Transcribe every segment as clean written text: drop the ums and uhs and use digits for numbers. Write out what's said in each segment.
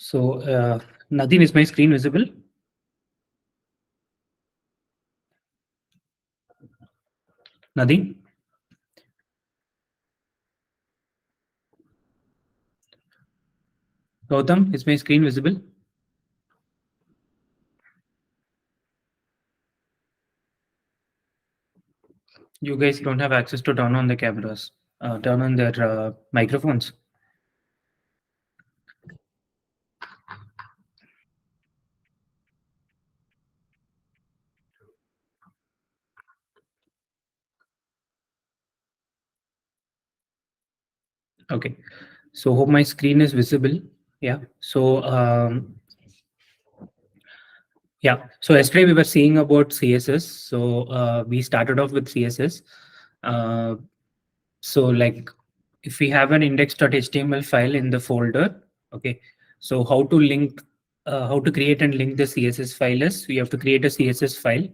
So nothing, is my screen visible? Nothing. Gautam, is my screen visible? You guys don't have access to turn on the cameras, turn on their microphones. Okay, so hope my screen is visible. Yeah. So yeah. So yesterday we were seeing about CSS. So we started off with CSS. Uh, so like if we have an index.html file in the folder, okay. So how to link, how to create and link the CSS file is we have to create a CSS file.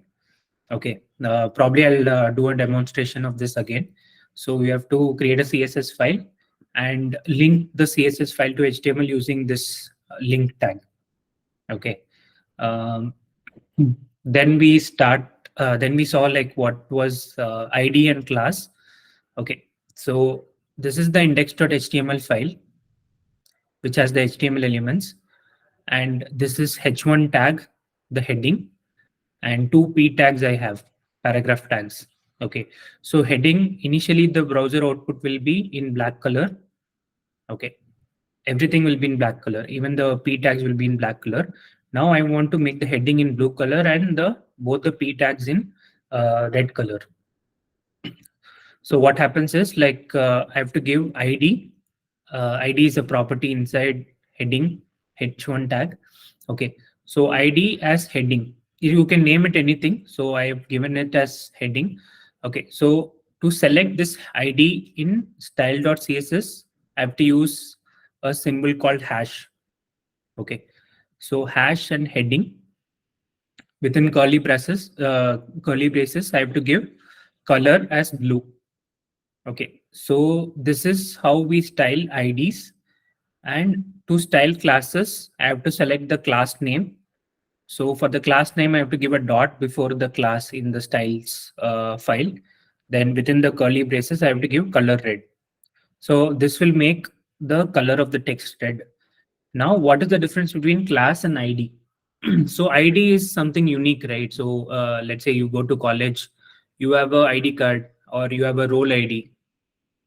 Okay. Probably I'll do a demonstration of this again. So we have to create a CSS file and link the CSS file to HTML using this link tag. Okay. Um, then we start. Then we saw like what was ID and class. Okay. So this is the index.html file which has the HTML elements, and this is h1 tag, the heading, and two p tags I have, paragraph tags. Okay. So heading, initially the browser output will be in black color. Okay. Everything will be in black color. Even the p tags will be in black color. Now I want to make the heading in blue color and the both the p tags in red color. So what happens is like I have to give ID. ID is a property inside heading h1 tag. Okay. So ID as heading. You can name it anything. So I have given it as heading. Okay. So to select this ID in style.css, I have to use a symbol called hash. Okay. So hash and heading within curly braces, I have to give color as blue. Okay, so this is how we style IDs. And to style classes, I have to select the class name. So for the class name, I have to give a dot before the class in the styles file. Then within the curly braces, I have to give color red. So this will make the color of the text red. Now, what is the difference between class and ID? So ID is something unique, right? So let's say you go to college, you have a ID card or you have a role ID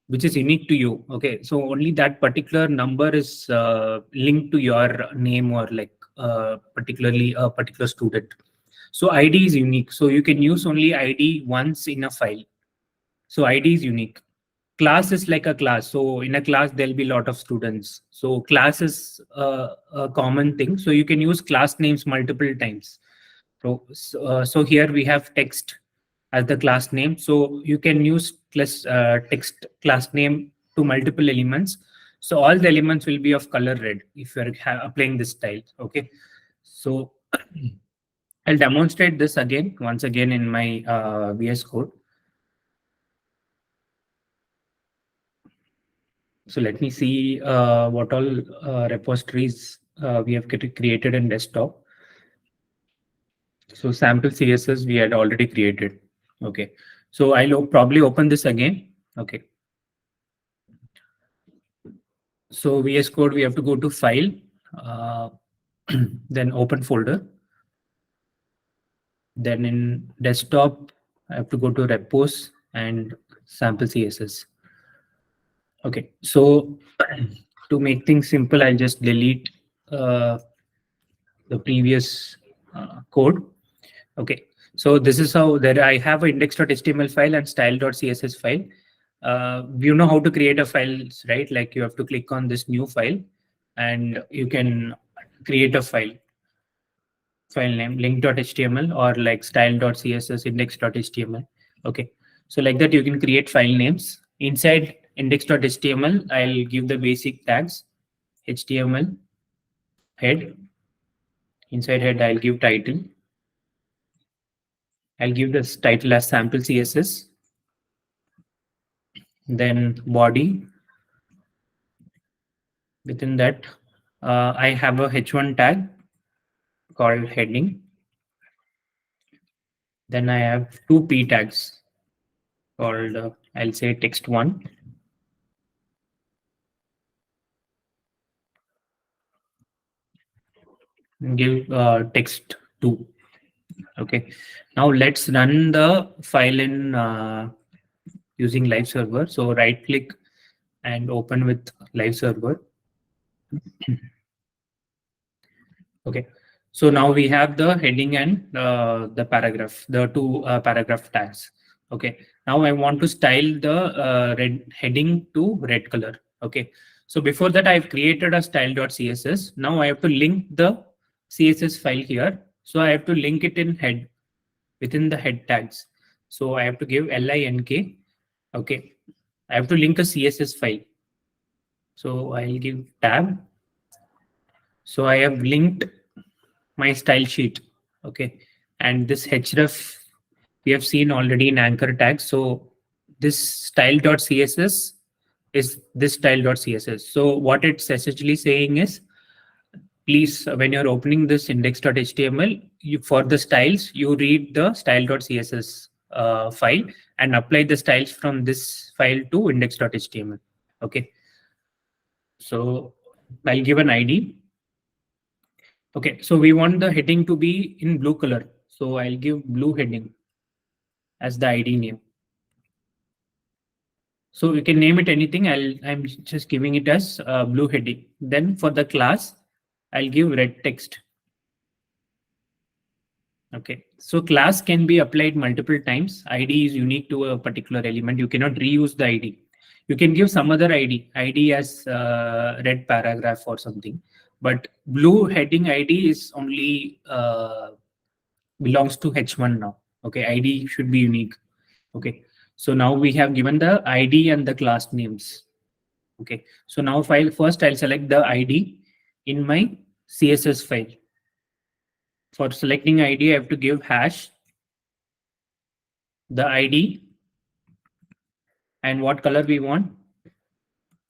which is unique to you. Okay, so only that particular number is linked to your name or like particularly a particular student. So ID is unique. So you can use only ID once in a file. So ID is unique. Class is like a class. So in a class, there'll be a lot of students. So class is a common thing. So you can use class names multiple times. So here we have text as the class name. So you can use text class name to multiple elements. So all the elements will be of color red if you're applying this style. Okay. So I'll demonstrate this once again in my VS Code. So let me see what all repositories we have created in desktop. So sample CSS we had already created. Okay. So I'll probably open this again. Okay. So VS Code, we have to go to File, then Open Folder. Then in Desktop, I have to go to Repos and Sample CSS. Okay, so to make things simple, I'll just delete the previous code. Okay, so this is how there I have an index.html file and style.css file. You know how to create a file, right? Like you have to click on this new file and you can create a file name link.html or like style.css index.html. Okay, so like that you can create file names inside index.html. I'll give the basic tags html head. Inside head I'll give title. I'll give this title as sample css, then body. Within that I have a h1 tag called heading. Then I have two p tags called I'll say text1. Give text2. Okay. Now let's run the file in using live server. So right click and open with live server. Okay. So now we have the heading and the paragraph, the two paragraph tags. Okay. Now I want to style the red heading to red color. Okay. So before that, I've created a style.css. Now I have to link the CSS file here. So I have to link it in head within the head tags. So I have to give link. Okay. I have to link a CSS file. So I'll give tab. So I have linked my style sheet. Okay. And this href we have seen already in anchor tag. So this style.css is this style.css. So what it's essentially saying is, please, when you're opening this index.html, for the styles, you read the style.css file and apply the styles from this file to index.html. Okay. So I'll give an ID. Okay. So we want the heading to be in blue color. So I'll give blue heading as the ID name. So you can name it anything. I'm just giving it as blue heading. Then for the class, I'll give red text. Okay, so class can be applied multiple times. ID is unique to a particular element. You cannot reuse the ID. You can give some other ID as red paragraph or something. But blue heading ID is only belongs to H1 now. Okay, ID should be unique. Okay, so now we have given the ID and the class names. Okay, so now first I'll select the ID in my CSS file. For selecting ID, I have to give hash, the ID, and what color we want,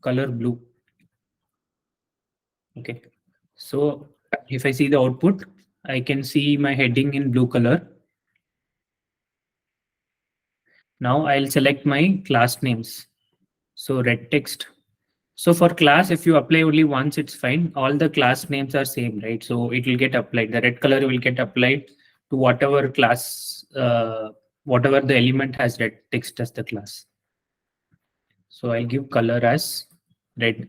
color blue. Okay, so if I see the output, I can see my heading in blue color. Now I'll select my class names. So red text. So for class, if you apply only once, it's fine. All the class names are same, right? So it will get applied. The red color will get applied to whatever class, whatever the element has red text as the class. So I'll give color as red.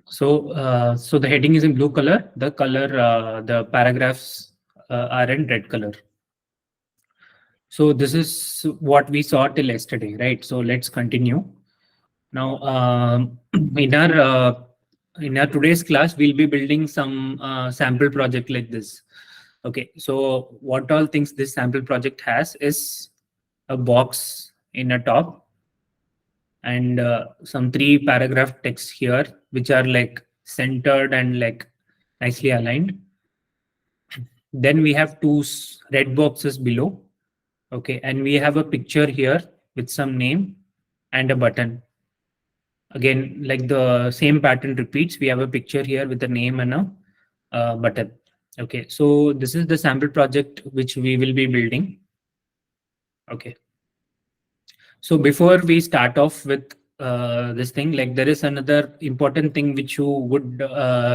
So the heading is in blue color. The color, the paragraphs are in red color. So this is what we saw till yesterday, right? So let's continue. Now, in our today's class, we'll be building some sample project like this. Okay, so what all things this sample project has is a box in a top and some 3 paragraph text here, which are like centered and like nicely aligned. Then we have 2 red boxes below. Okay, and we have a picture here with some name and a button. Again, like the same pattern repeats, we have a picture here with a name and a button. Okay, so this is the sample project which we will be building. Okay. So before we start off with this thing, like there is another important thing which you would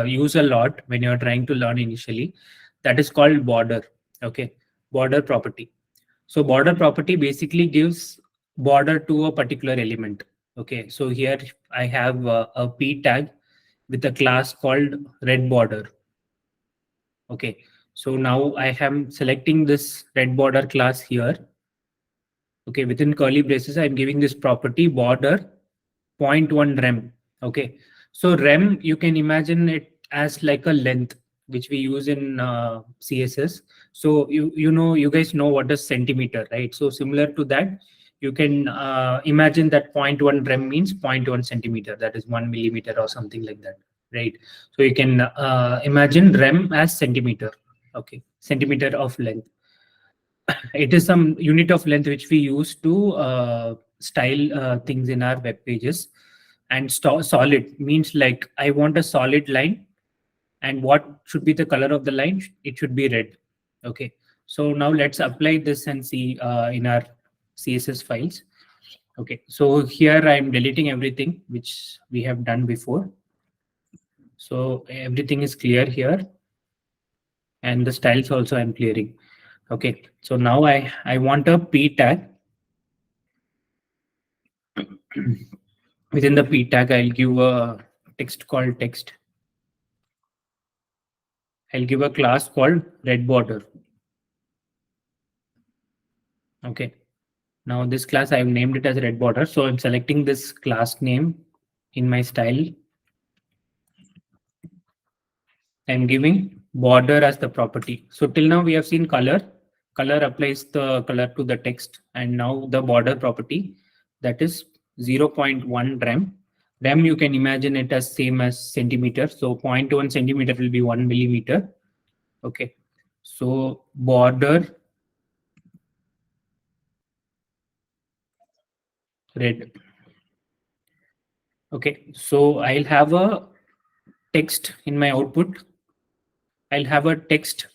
use a lot when you're trying to learn initially. That is called border. Okay, border property. So border property basically gives border to a particular element. Okay, so here I have a p tag with a class called red border. Okay, so now I am selecting this red border class here. Okay, within curly braces, I'm giving this property border 0.1 rem. Okay, so rem, you can imagine it as like a length which we use in CSS. So you guys know what is centimeter, right? So similar to that, you can imagine that 0.1 rem means 0.1 centimeter. That is 1 millimeter or something like that, right? So you can imagine rem as centimeter. Okay, centimeter of length. It is some unit of length which we use to style things in our web pages. And solid means like I want a solid line, and what should be the color of the line? It should be red. Okay, so now let's apply this and see in our CSS files. Okay, so here I'm deleting everything which we have done before. So everything is clear here, and the styles also I'm clearing. Okay, so now I want a p tag. Within the p tag, I'll give a text called text. I'll give a class called red border. Okay, now this class I've named it as red border. So I'm selecting this class name in my style. I'm giving border as the property. So till now we have seen color. Color applies the color to the text, and now the border property, that is 0.1 rem. Rem, you can imagine it as same as centimeter. So 0.1 centimeter will be 1 millimeter. Okay. So border red. Okay. So I'll have a text in my output. I'll have a text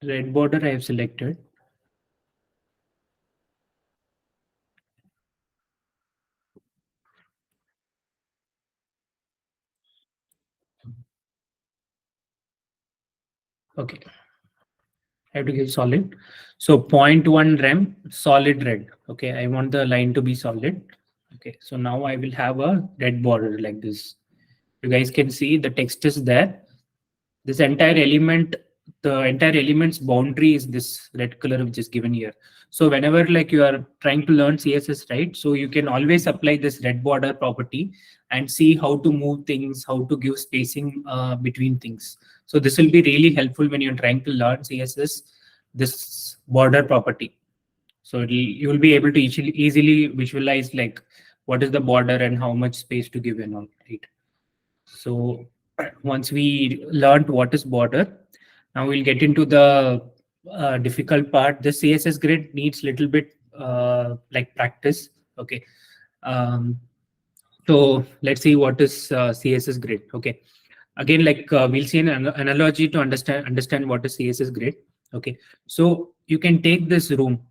red border I have selected. Okay. I have to give solid. So 0.1 rem, solid red. Okay, I want the line to be solid. Okay, so now I will have a red border like this. You guys can see the text is there. This entire element, the entire element's boundary is this red color which is given here. So whenever like you are trying to learn CSS, right? So you can always apply this red border property and see how to move things, how to give spacing between things. So this will be really helpful when you're trying to learn CSS, this border property. So you will be able to easily visualize like what is the border and how much space to give and all, right? So once we learned what is border, now we'll get into the difficult part. The CSS grid needs little bit like practice. Okay. Um, so let's see what is CSS grid. Okay. Again, like we'll see an analogy to understand what is CSS grid. Okay. So you can take this room,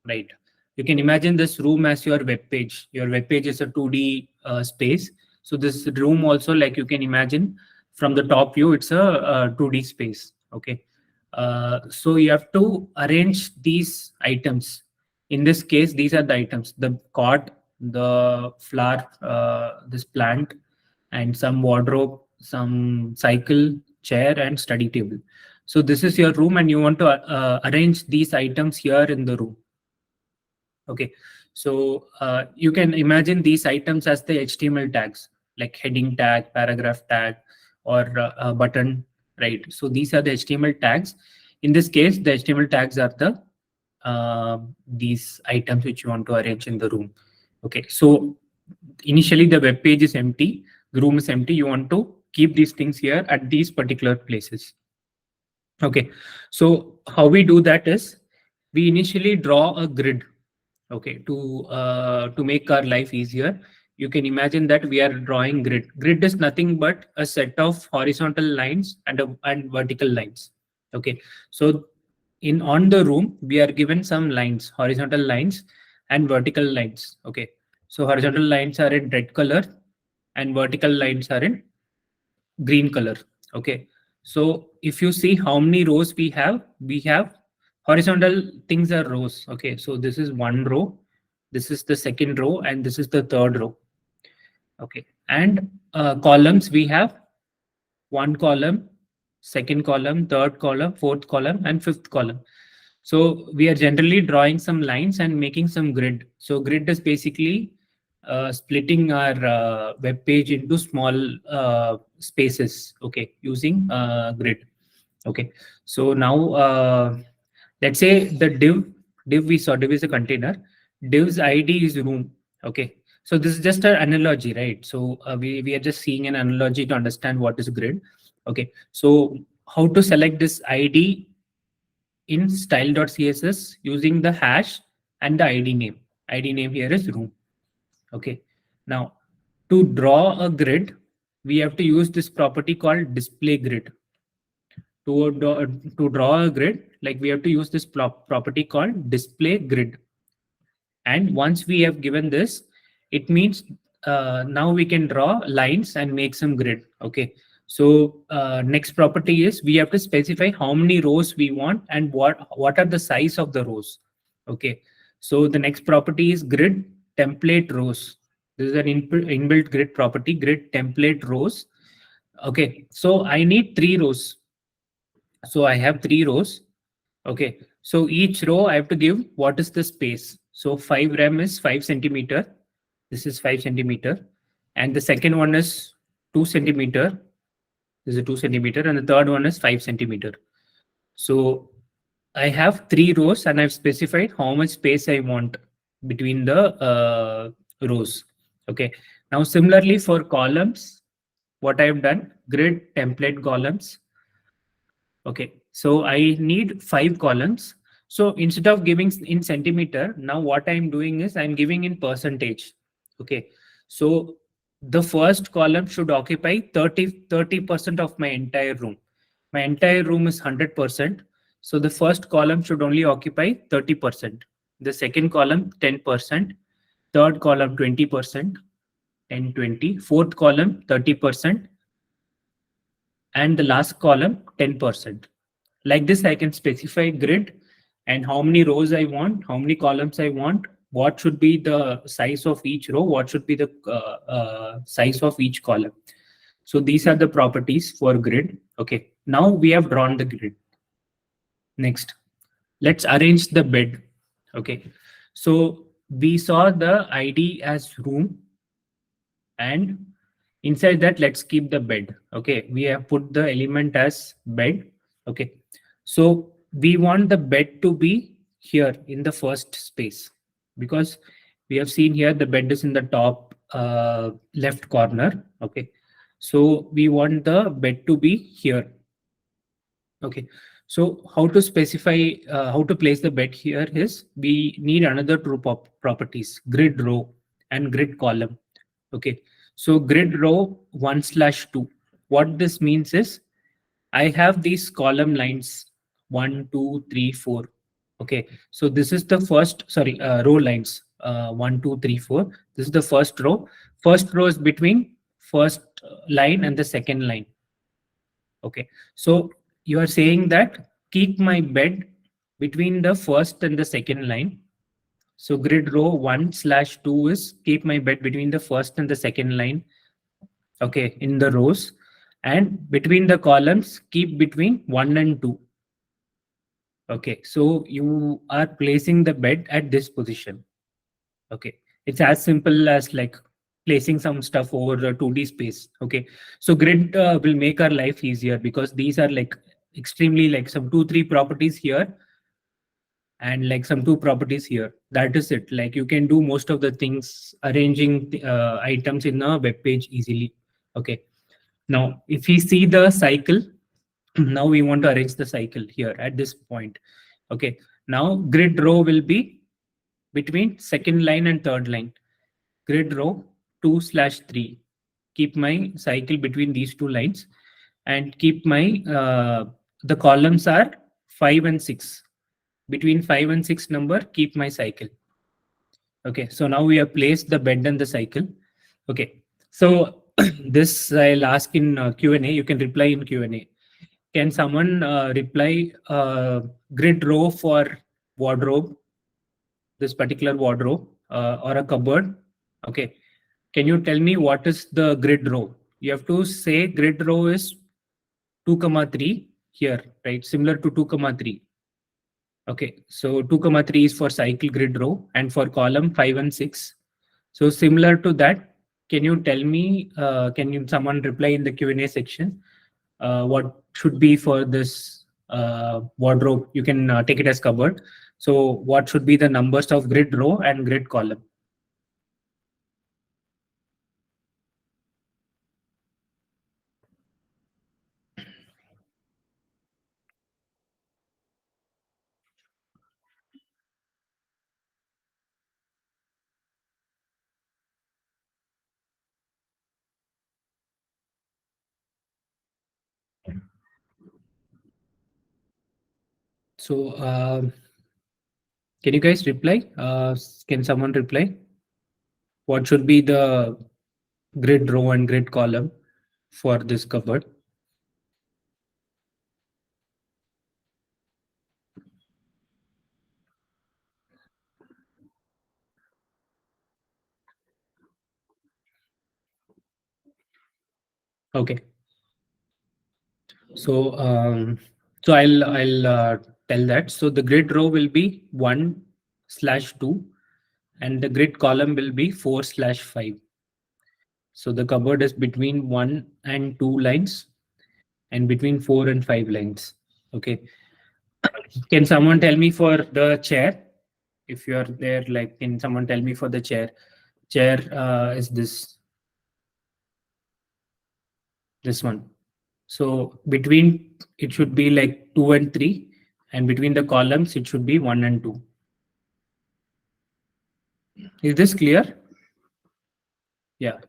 right? You can imagine this room as your web page. Your web page is a 2D space. So this room also, like you can imagine from the top view, it's a 2D space. Okay. So you have to arrange these items. In this case, these are the items: the cot, the flower, this plant, and some wardrobe, some cycle, chair, and study table. So this is your room, and you want to arrange these items here in the room. Okay, so you can imagine these items as the HTML tags, like heading tag, paragraph tag, or a button, right? So these are the HTML tags. In this case, the HTML tags are the these items which you want to arrange in the room. Okay, so initially the web page is empty, the room is empty. You want to keep these things here at these particular places. Okay, so how we do that is we initially draw a grid. Okay, to make our life easier, you can imagine that we are drawing grid. Grid is nothing but a set of horizontal lines and vertical lines. Okay, so in on the room we are given some lines, horizontal lines and vertical lines. Okay, so horizontal lines are in red color and vertical lines are in green color. Okay, so if you see how many rows we have horizontal things are rows. Okay, so this is one row, this is the second row, and this is the third row. Okay, and columns, we have one column, second column, third column, fourth column, and fifth column. So we are generally drawing some lines and making some grid. So grid is basically splitting our web page into small spaces. Okay, using grid. Okay, so now let's say the div we saw, div is a container, div's ID is room. Okay, so this is just an analogy, right? So we are just seeing an analogy to understand what is grid. Okay, so how to select this ID in style.css using the hash and the ID name. ID name here is room. Okay. Now, to draw a grid, we have to use this property called display grid. To draw a grid, like we have to use this property called display grid. And once we have given this, it means now we can draw lines and make some grid. Okay. So next property is we have to specify how many rows we want and what are the size of the rows. Okay. So the next property is grid template rows. This is an inbuilt grid property, grid template rows. Okay. So I need 3 rows. So I have 3 rows. Okay, so each row I have to give what is the space. So 5 rem is 5 centimeter. This is 5 centimeter. And the second one is 2 centimeter. This is a 2 centimeter. And the third one is 5 centimeter. So I have 3 rows and I've specified how much space I want between the rows. Okay. Now similarly for columns, what I've done, grid template columns. Okay, so I need 5 columns. So instead of giving in centimeter, now what I'm doing is I'm giving in percentage. Okay, so the first column should occupy 30% of my entire room. My entire room is 100%. So the first column should only occupy 30%. The second column 10%. Third column 20%. 10, 20. Fourth column 30%. And the last column 10%. Like this, I can specify grid and how many rows I want, how many columns I want, what should be the size of each row, what should be the size of each column. So these are the properties for grid. Okay, now we have drawn the grid. Next, let's arrange the bed. Okay, so we saw the ID as room, and inside that let's keep the bed. Okay, we have put the element as bed. Okay, so we want the bed to be here in the first space, because we have seen here the bed is in the top left corner. Okay, so we want the bed to be here. Okay, so how to specify how to place the bed here is we need another two properties, grid row and grid column. Okay, so grid row 1/2. What this means is I have these column lines 1, 2, 3, 4. Okay, so this is the first, sorry, row lines 1, 2, 3, 4. This is the first row. First row is between first line and the second line. Okay, so you are saying that keep my bed between the first and the second line. So grid row 1/2 is keep my bed between the first and the second line. Okay, in the rows, and between the columns keep between 1 and 2. Okay, so you are placing the bed at this position. Okay, it's as simple as like placing some stuff over the 2D space. Okay, so grid will make our life easier because these are like extremely like some 2 3 properties here and like some 2 properties here. That is it. Like you can do most of the things arranging items in a web page easily. Okay, now if we see the cycle, now we want to arrange the cycle here at this point. Okay, now grid row will be between second line and third line. Grid row 2/3. Keep my cycle between these 2 lines and keep my the columns are 5 and 6. Between 5 and 6 number, keep my cycle. Okay, so now we have placed the bed and the cycle. Okay, so this I'll ask in Q&A. You can reply in Q&A. Can someone reply grid row for wardrobe, this particular wardrobe or a cupboard? Okay, can you tell me what is the grid row? You have to say grid row is 2, 3 here, right? Similar to 2, 3. Okay, so 2, 3 is for cycle grid row and for column 5 and 6. So similar to that, can you tell me, can you someone reply in the Q&A section? What should be for this wardrobe? You can take it as cupboard. So what should be the numbers of grid row and grid column? So can you guys reply? Can someone reply? What should be the grid row and grid column for this cupboard? Okay. So I'll tell that. So the grid row will be 1/2, and the grid column will be 4/5. So the cupboard is between 1 and 2 lines, and between 4 and 5 lines. Okay. Can someone tell me for the chair? If you are there, like, can someone tell me for the chair? Chair is this one. So between, it should be like 2 and 3, and between the columns it should be 1 and 2. Is this clear? Yeah,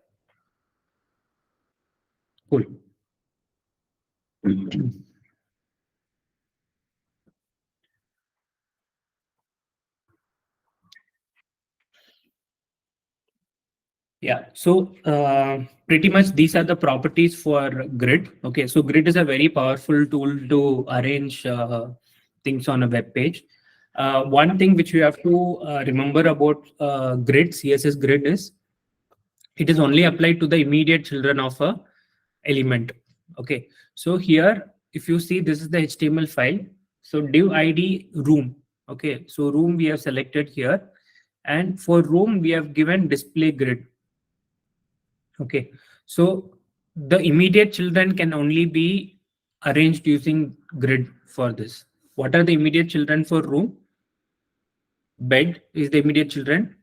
cool. Yeah, so pretty much these are the properties for grid. Okay, so grid is a very powerful tool to arrange things on a web page. One thing which you have to remember about grid, CSS grid, is it is only applied to the immediate children of a element. Okay, so here if you see, this is the HTML file. So div id room. Okay, so room we have selected here, and for room we have given display grid. Okay, so the immediate children can only be arranged using grid for this. What are the immediate children for room? Bed is the immediate children.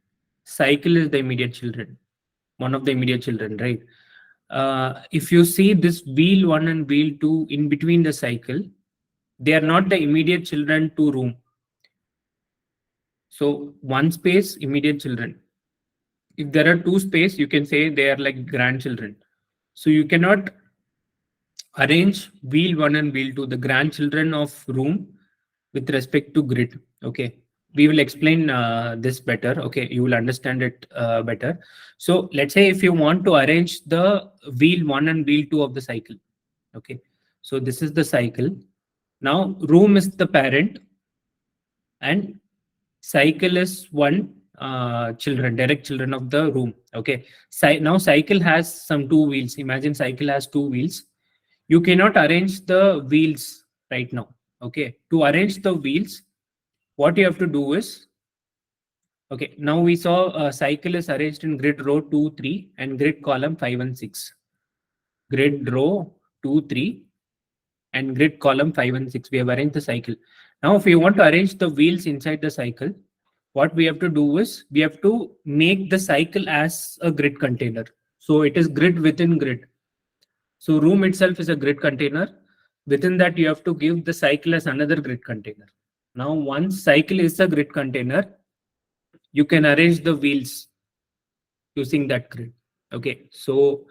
Cycle is the immediate children. One of the immediate children, right? If you see this wheel 1 and wheel 2 in between the cycle, they are not the immediate children to room. So one space, immediate children. If there are two space, you can say they are like grandchildren. So you cannot arrange wheel 1 and wheel 2, the grandchildren of room, with respect to grid. Okay, we will explain this better. Okay, you will understand it better. So let's say if you want to arrange the wheel 1 and wheel 2 of the cycle. Okay, so this is the cycle. Now room is the parent, and cycle is one children, direct children of the room. Okay, now cycle has some two wheels. Imagine cycle has two wheels. You cannot arrange the wheels right now. Okay, to arrange the wheels, what you have to do is, okay, now we saw a cycle is arranged in grid row 2, 3 and grid column 5 and 6. Grid row 2, 3 and grid column 5 and 6. We have arranged the cycle. Now, if we want to arrange the wheels inside the cycle, what we have to do is we have to make the cycle as a grid container. So it is grid within grid. So room itself is a grid container. Within that, you have to give the cycle as another grid container. Now, once cycle is a grid container, you can arrange the wheels using that grid. Okay, so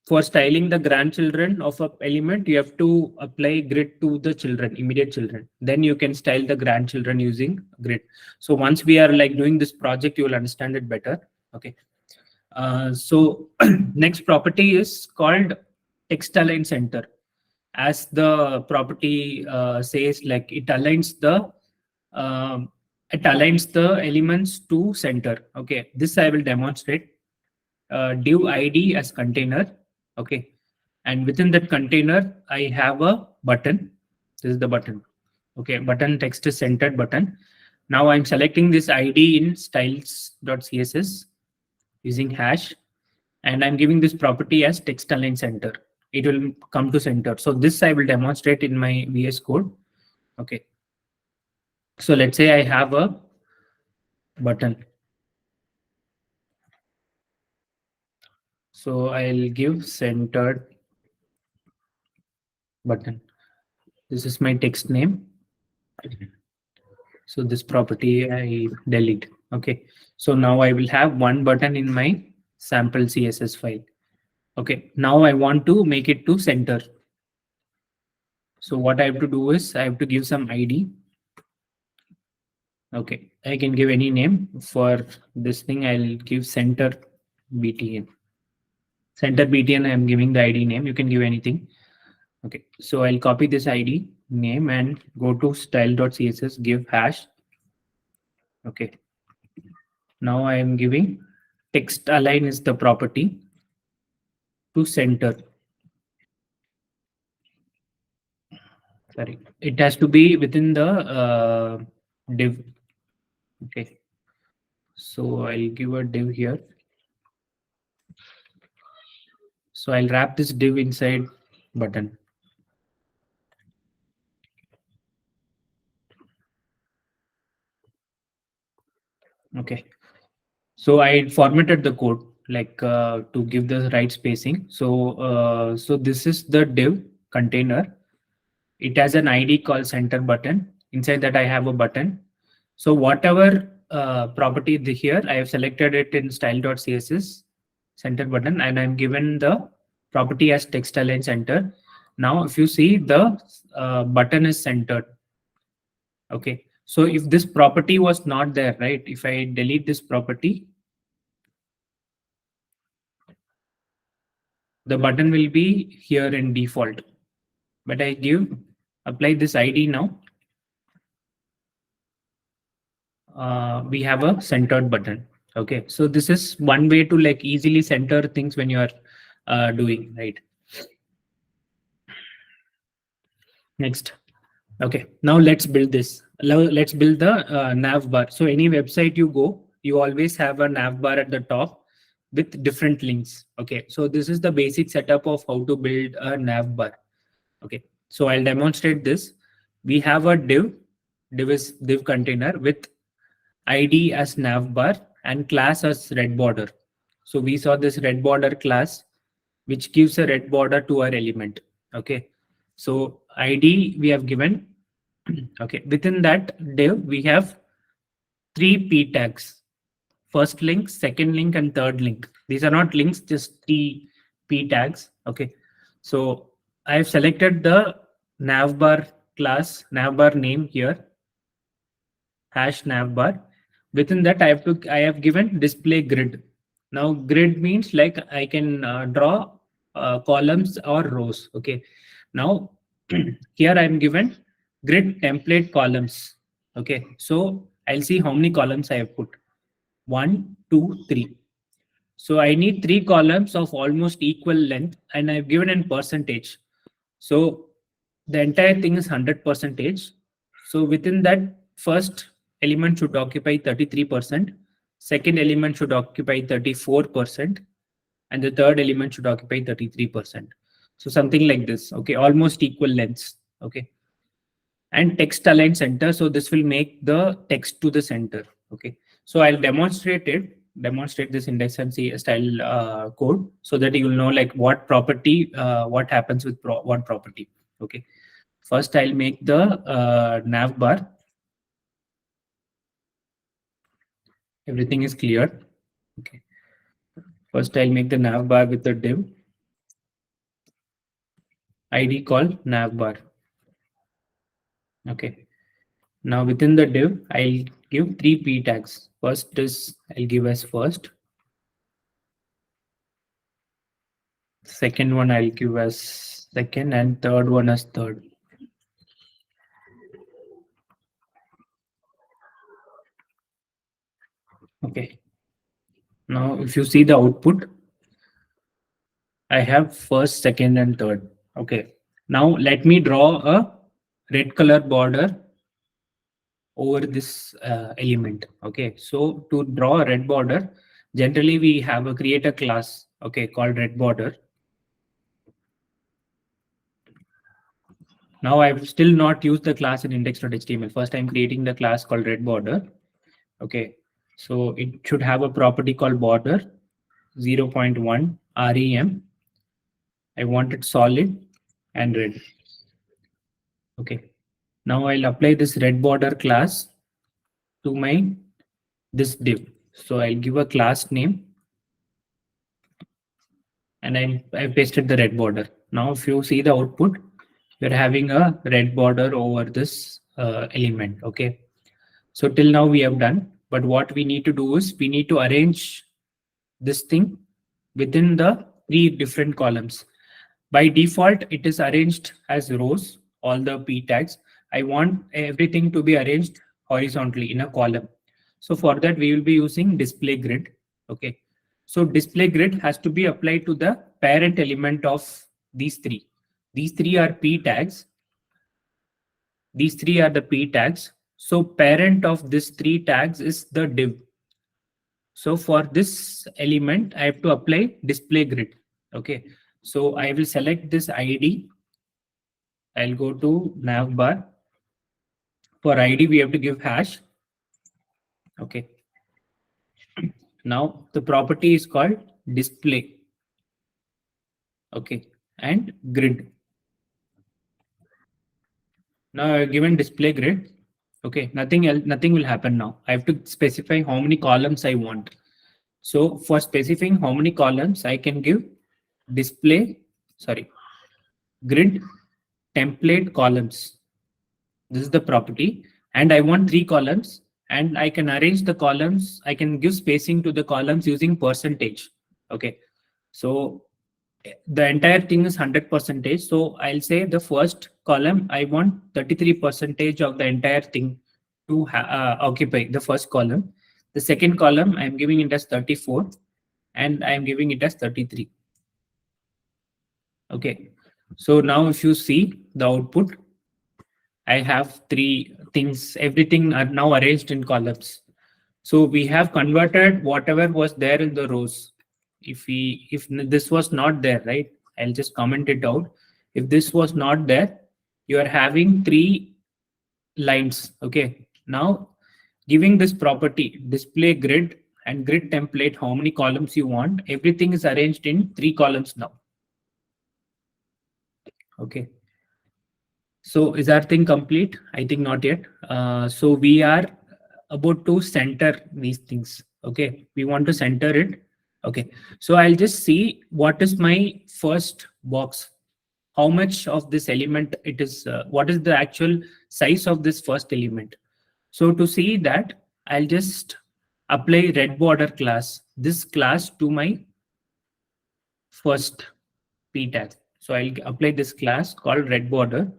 for styling the grandchildren of a element, you have to apply grid to the children, immediate children. Then you can style the grandchildren using grid. So once we are like doing this project, you will understand it better. Okay. So next property is called text align center. As the property says, like it aligns the elements to center. Okay, this I will demonstrate. Div id as container. Okay, and within that container I have a button. This is the button. Okay, button text is centered button. Now I'm selecting this id in styles.css using hash, and I'm giving this property as text align center. It will come to center. So this I will demonstrate in my VS Code. Okay, so let's say I have a button. So I'll give centered button. This is my text name. So this property I delete. Okay, so now I will have one button in my sample CSS file. Okay, now I want to make it to center. So what I have to do is I have to give some ID. Okay, I can give any name for this thing. I'll give center BTN. Center BTN, I'm giving the ID name. You can give anything. Okay, so I'll copy this ID name and go to style.css, give hash. Okay, now I am giving text align is the property to center. Sorry, it has to be within the div. Okay, so I'll give a div here. So I'll wrap this div inside button. Okay, so I formatted the code like to give the right spacing. So this is the div container. It has an ID called center button. Inside that I have a button. So whatever property here, I have selected it in style.css center button, and I'm given the property as text align center. Now, if you see, the button is centered. Okay. So if this property was not there, right? If I delete this property, the button will be here in default. But I apply this ID now. We have a centered button. Okay, so this is one way to like easily center things when you are doing, right? Next. Okay, now let's build this. Let's build the nav bar. So any website you go, you always have a nav bar at the top with different links. Okay, so this is the basic setup of how to build a nav bar. Okay, so I'll demonstrate this. We have a div is div container with ID as navbar and class as red border. So we saw this red border class, which gives a red border to our element. Okay, so ID we have given. Okay, within that div we have three p tags: first link, second link, and third link. These are not links, just three p tags. Okay, so I have selected the navbar class, navbar name here, hash navbar. Within that, I have given display grid. Now grid means like I can draw columns or rows. Okay. Now here I am given grid template columns. Okay. So I'll see how many columns I have put. 1, 2, 3. So I need three columns of almost equal length, and I've given in percentage. So the entire thing is 100 percentage. So within that, first element should occupy 33%, second element should occupy 34%, and the third element should occupy 33%. So something like this. Okay, almost equal lengths. Okay, and text align center. So this will make the text to the center. Okay, so I'll demonstrate this index and see style code so that you will know like what property, what happens with what property. Okay, first I'll make the nav bar. Everything is clear. Okay, first I'll make the nav bar with the div ID called nav bar. Okay, now within the div I'll give three p tags. First is I'll give as first. Second one I'll give as second, and third one as third. Okay. Now if you see the output, I have first, second, and third. Okay. Now let me draw a red color border over this element. Okay. So to draw a red border, generally we have a create a class, okay, called red border. Now I've still not used the class in index.html. First I'm creating the class called red border. Okay. So it should have a property called border 0.1 rem. I want it solid and red. Okay. Now I'll apply this red border class to my this div. So I'll give a class name, and I pasted the red border. Now if you see the output, we're having a red border over this element. Okay. So till now we have done, but what we need to do is we need to arrange this thing within the three different columns. By default, it is arranged as rows, all the p tags. I want everything to be arranged horizontally in a column. So for that, we will be using display grid. Okay. So display grid has to be applied to the parent element of these three. These three are p tags. These three are the p tags. So parent of this three tags is the div. So for this element, I have to apply display grid. Okay. So I will select this ID. I'll go to navbar. For ID, we have to give hash. Okay. Now the property is called display. Okay. And grid. Now I've given display grid. Okay. Nothing else, nothing will happen now. I have to specify how many columns I want. So for specifying how many columns, I can give grid template columns. This is the property, and I want three columns, and I can arrange the columns. I can give spacing to the columns using percentage. Okay. So the entire thing is 100%. So I'll say the first column, I want 33% of the entire thing to occupy the first column. The second column, I'm giving it as 34, and I'm giving it as 33. Okay. So now if you see the output, I have three things, everything are now arranged in columns. So we have converted whatever was there in the rows. If this was not there, right? I'll just comment it out. If this was not there, you are having three lines. Okay. Now giving this property display grid and grid template, how many columns you want, everything is arranged in three columns now. Okay. So is our thing complete? I think not yet. So we are about to center these things. Okay. We want to center it. Okay. So I'll just see what is my first box. How much of this element it is, what is the actual size of this first element. So to see that, I'll just apply red border class, this class to my first p tag. So I'll apply this class called red border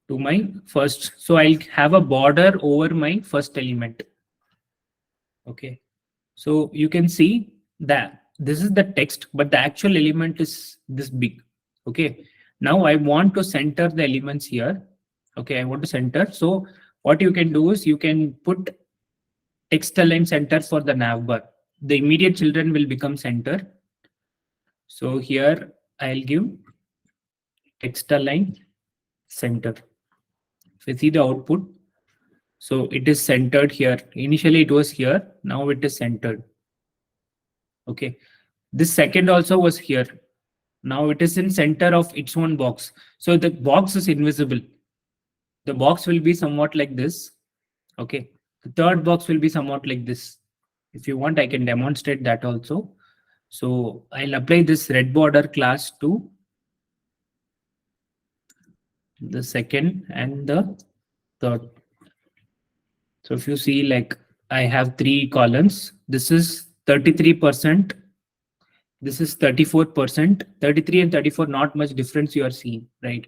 to my first. So I'll have a border over my first element. Okay. So you can see that this is the text, but the actual element is this big. Okay. Now I want to center the elements here. Okay. I want to center. So what you can do is you can put text align center for the navbar. The immediate children will become center. So here I'll give text align center. If you see the output, so it is centered here. Initially it was here. Now it is centered. Okay. This second also was here. Now it is in center of its own box. So the box is invisible. The box will be somewhat like this. Okay. The third box will be somewhat like this. If you want, I can demonstrate that also. So I'll apply this red border class to the second and the third. So if you see, like I have three columns, this is 33%, this is 34%, 33 and 34, not much difference you are seeing, right?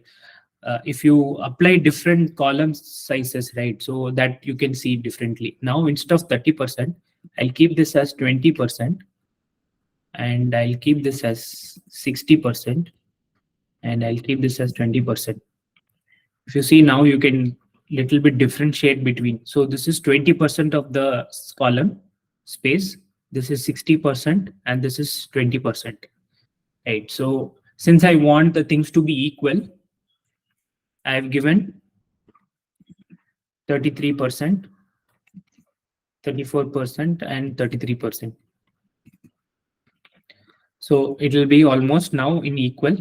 If you apply different column sizes, right, so that you can see differently. Now instead of 30%, I'll keep this as 20%, and I'll keep this as 60%, and I'll keep this as 20%. If you see now, you can little bit differentiate between. So this is 20% of the column space, this is 60%, and this is 20%. Right. So since I want the things to be equal, I have given 33%, 34%, and 33%. So it will be almost now in equal,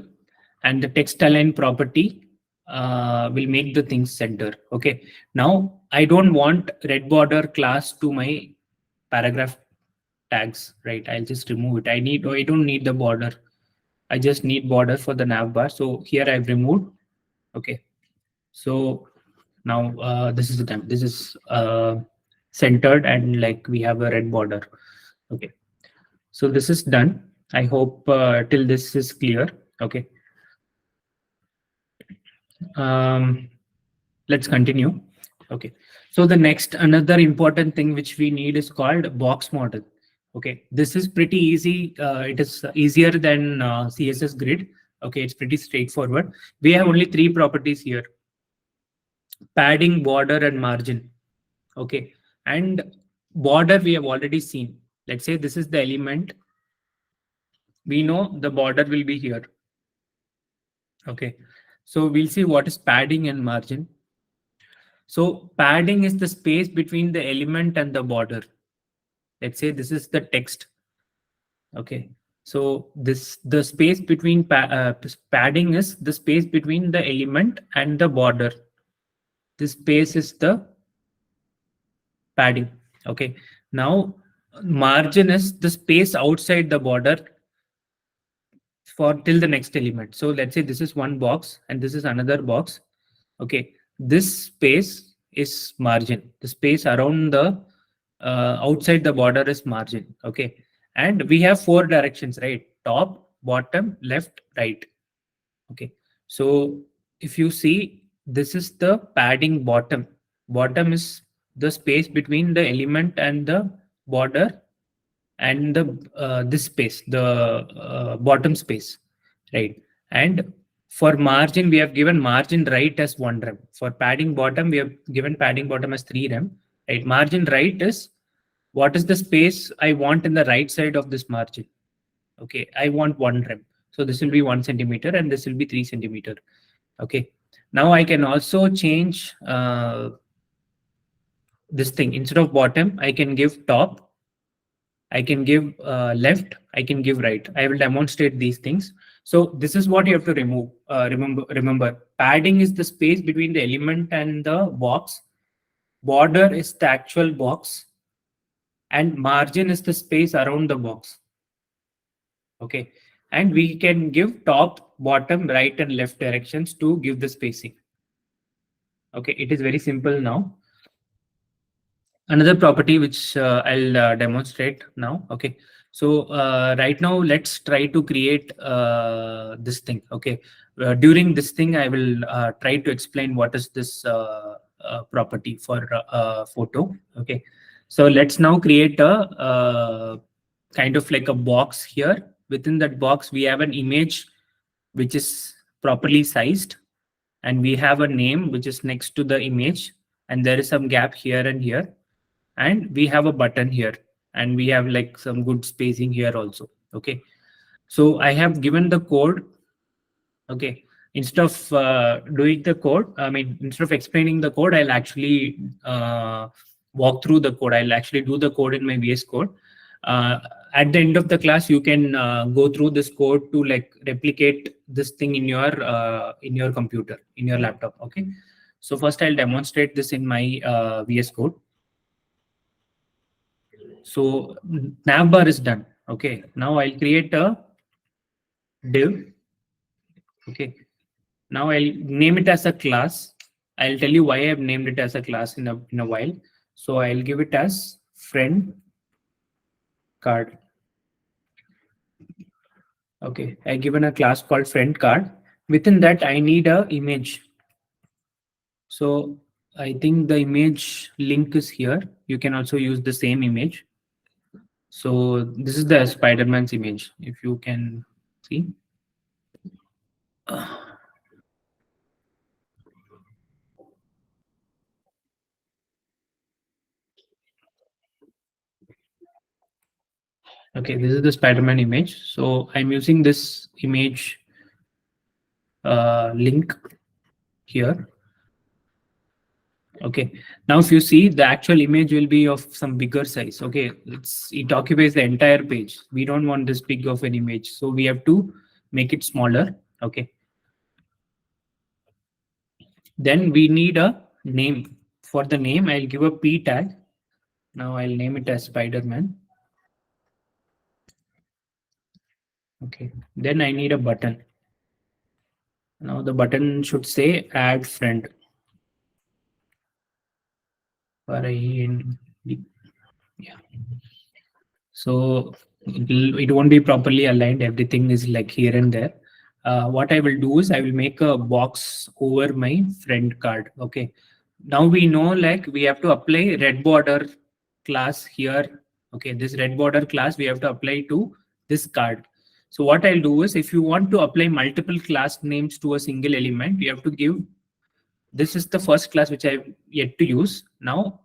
and the text align property will make the things center. Okay. Now I don't want red border class to my paragraph tags, right? I'll just remove it. I don't need the border. I just need border for the navbar. So here I've removed. Okay, so now this is the time. This is centered and like we have a red border. Okay, so this is done. I hope till this is clear. Okay, um, let's continue. Okay, so the next another important thing which we need is called box model. Okay, this is pretty easy. It is easier than CSS Grid. Okay, it's pretty straightforward. We have only three properties here: padding, border, and margin. Okay, and border we have already seen. Let's say this is the element. We know the border will be here. Okay, so we'll see what is padding and margin. So padding is the space between the element and the border. Let's say this is the text. Okay, so this the space between padding is the space between the element and the border. This space is the padding. Okay, now margin is the space outside the border for till the next element. So let's say this is one box and this is another box. Okay, this space is margin. The space around the outside the border is margin. Okay, and we have four directions, right? Top, bottom, left, right. Okay, so if you see, this is the padding bottom. Bottom is the space between the element and the border, and the this space, the bottom space, right? And for margin, we have given margin right as 1 rem. For padding bottom, we have given padding bottom as 3 rem, right? Margin right is what is the space I want in the right side of this margin. Okay, I want 1 rem, so this will be 1 centimeter and this will be 3 centimeter. Okay, now I can also change this thing. Instead of bottom, I can give top, I can give left, I can give right. I will demonstrate these things. So this is what you have to remove. Remember, padding is the space between the element and the box. Border is the actual box, and margin is the space around the box. Okay, and we can give top, bottom, right, and left directions to give the spacing. Okay, it is very simple now. Another property which I'll demonstrate now. Okay, so right now let's try to create this thing. Okay, during this thing I will try to explain what is this property for photo. Okay, so let's now create a kind of like a box here. Within that box we have an image which is properly sized, and we have a name which is next to the image, and there is some gap here and here, and we have a button here, and we have like some good spacing here also. Okay, so I have given the code. Okay, instead of doing the code, I mean, instead of explaining the code, I'll actually walk through the code. I'll actually do the code in my VS Code. At the end of the class, you can go through this code to like replicate this thing in your computer, in your laptop. Okay, so first I'll demonstrate this in my VS Code. So Navbar is done. Okay, now I'll create a div. Okay, now I'll name it as a class. I'll tell you why I've named it as a class in a while. So I'll give it as friend card. Okay, I given a class called friend card. Within that, I need a image. So I think the image link is here. You can also use the same image. So this is the Spider-Man's image. If you can see. Okay, this is the Spider-Man image. So I'm using this image link here. Okay, now if you see, the actual image will be of some bigger size. Okay, it occupies the entire page. We don't want this big of an image, so we have to make it smaller. Okay, then we need a name. For the name, I'll give a p tag. Now I'll name it as Spider-Man. Okay, then I need a button. Now the button should say add friend. Yeah. So it won't be properly aligned. Everything is like here and there. What I will do is I will make a box over my friend card. Okay. Now we know like we have to apply red border class here. Okay. This red border class we have to apply to this card. So what I'll do is if you want to apply multiple class names to a single element, you have to give, this is the first class which I've yet to use. Now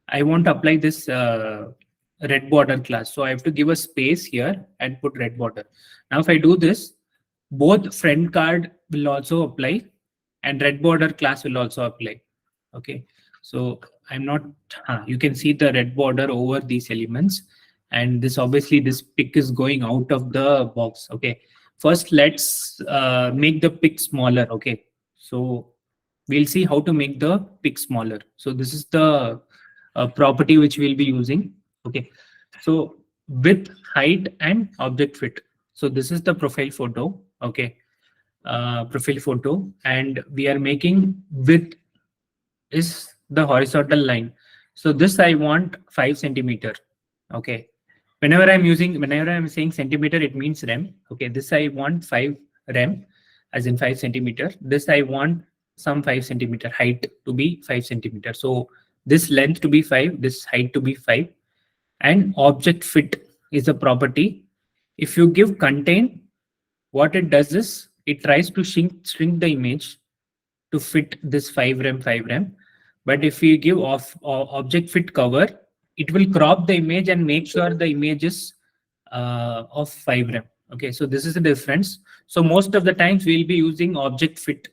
I want to apply this red border class. So I have to give a space here and put red border. Now if I do this, both friend card will also apply and red border class will also apply. Okay. So I'm not, you can see the red border over these elements. And this obviously this pick is going out of the box. Okay. First, let's make the pick smaller. Okay. So we'll see how to make the pick smaller. So this is the property which we'll be using. Okay. So width, height, and object fit. So this is the profile photo. Okay. Profile photo, and we are making width is the horizontal line. So this I want 5 centimeter. Okay. Whenever I'm saying centimeter, it means rem. Okay. This I want 5 rem, as in 5 centimeter. This I want some 5 centimeter height to be 5 centimeter. So this length to be 5, this height to be 5, and object fit is a property. If you give contain, what it does is it tries to shrink the image to fit this 5 rem 5 rem. But if you give object fit cover, it will crop the image and make sure the image is of 5 rem. Okay, so this is the difference. So most of the times we'll be using object fit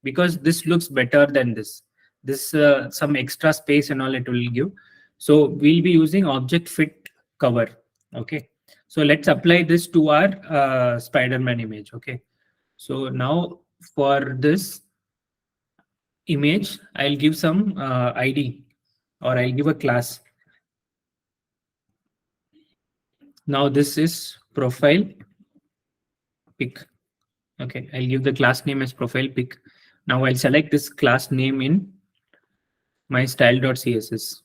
because this looks better than this. This some extra space and all it will give. So we'll be using object fit cover. Okay, so let's apply this to our Spider-Man image. Okay, so now for this image, I'll give some ID or I'll give a class. Now this is profile pic. Okay, I'll give the class name as profile pic. Now I'll select this class name in my style.css.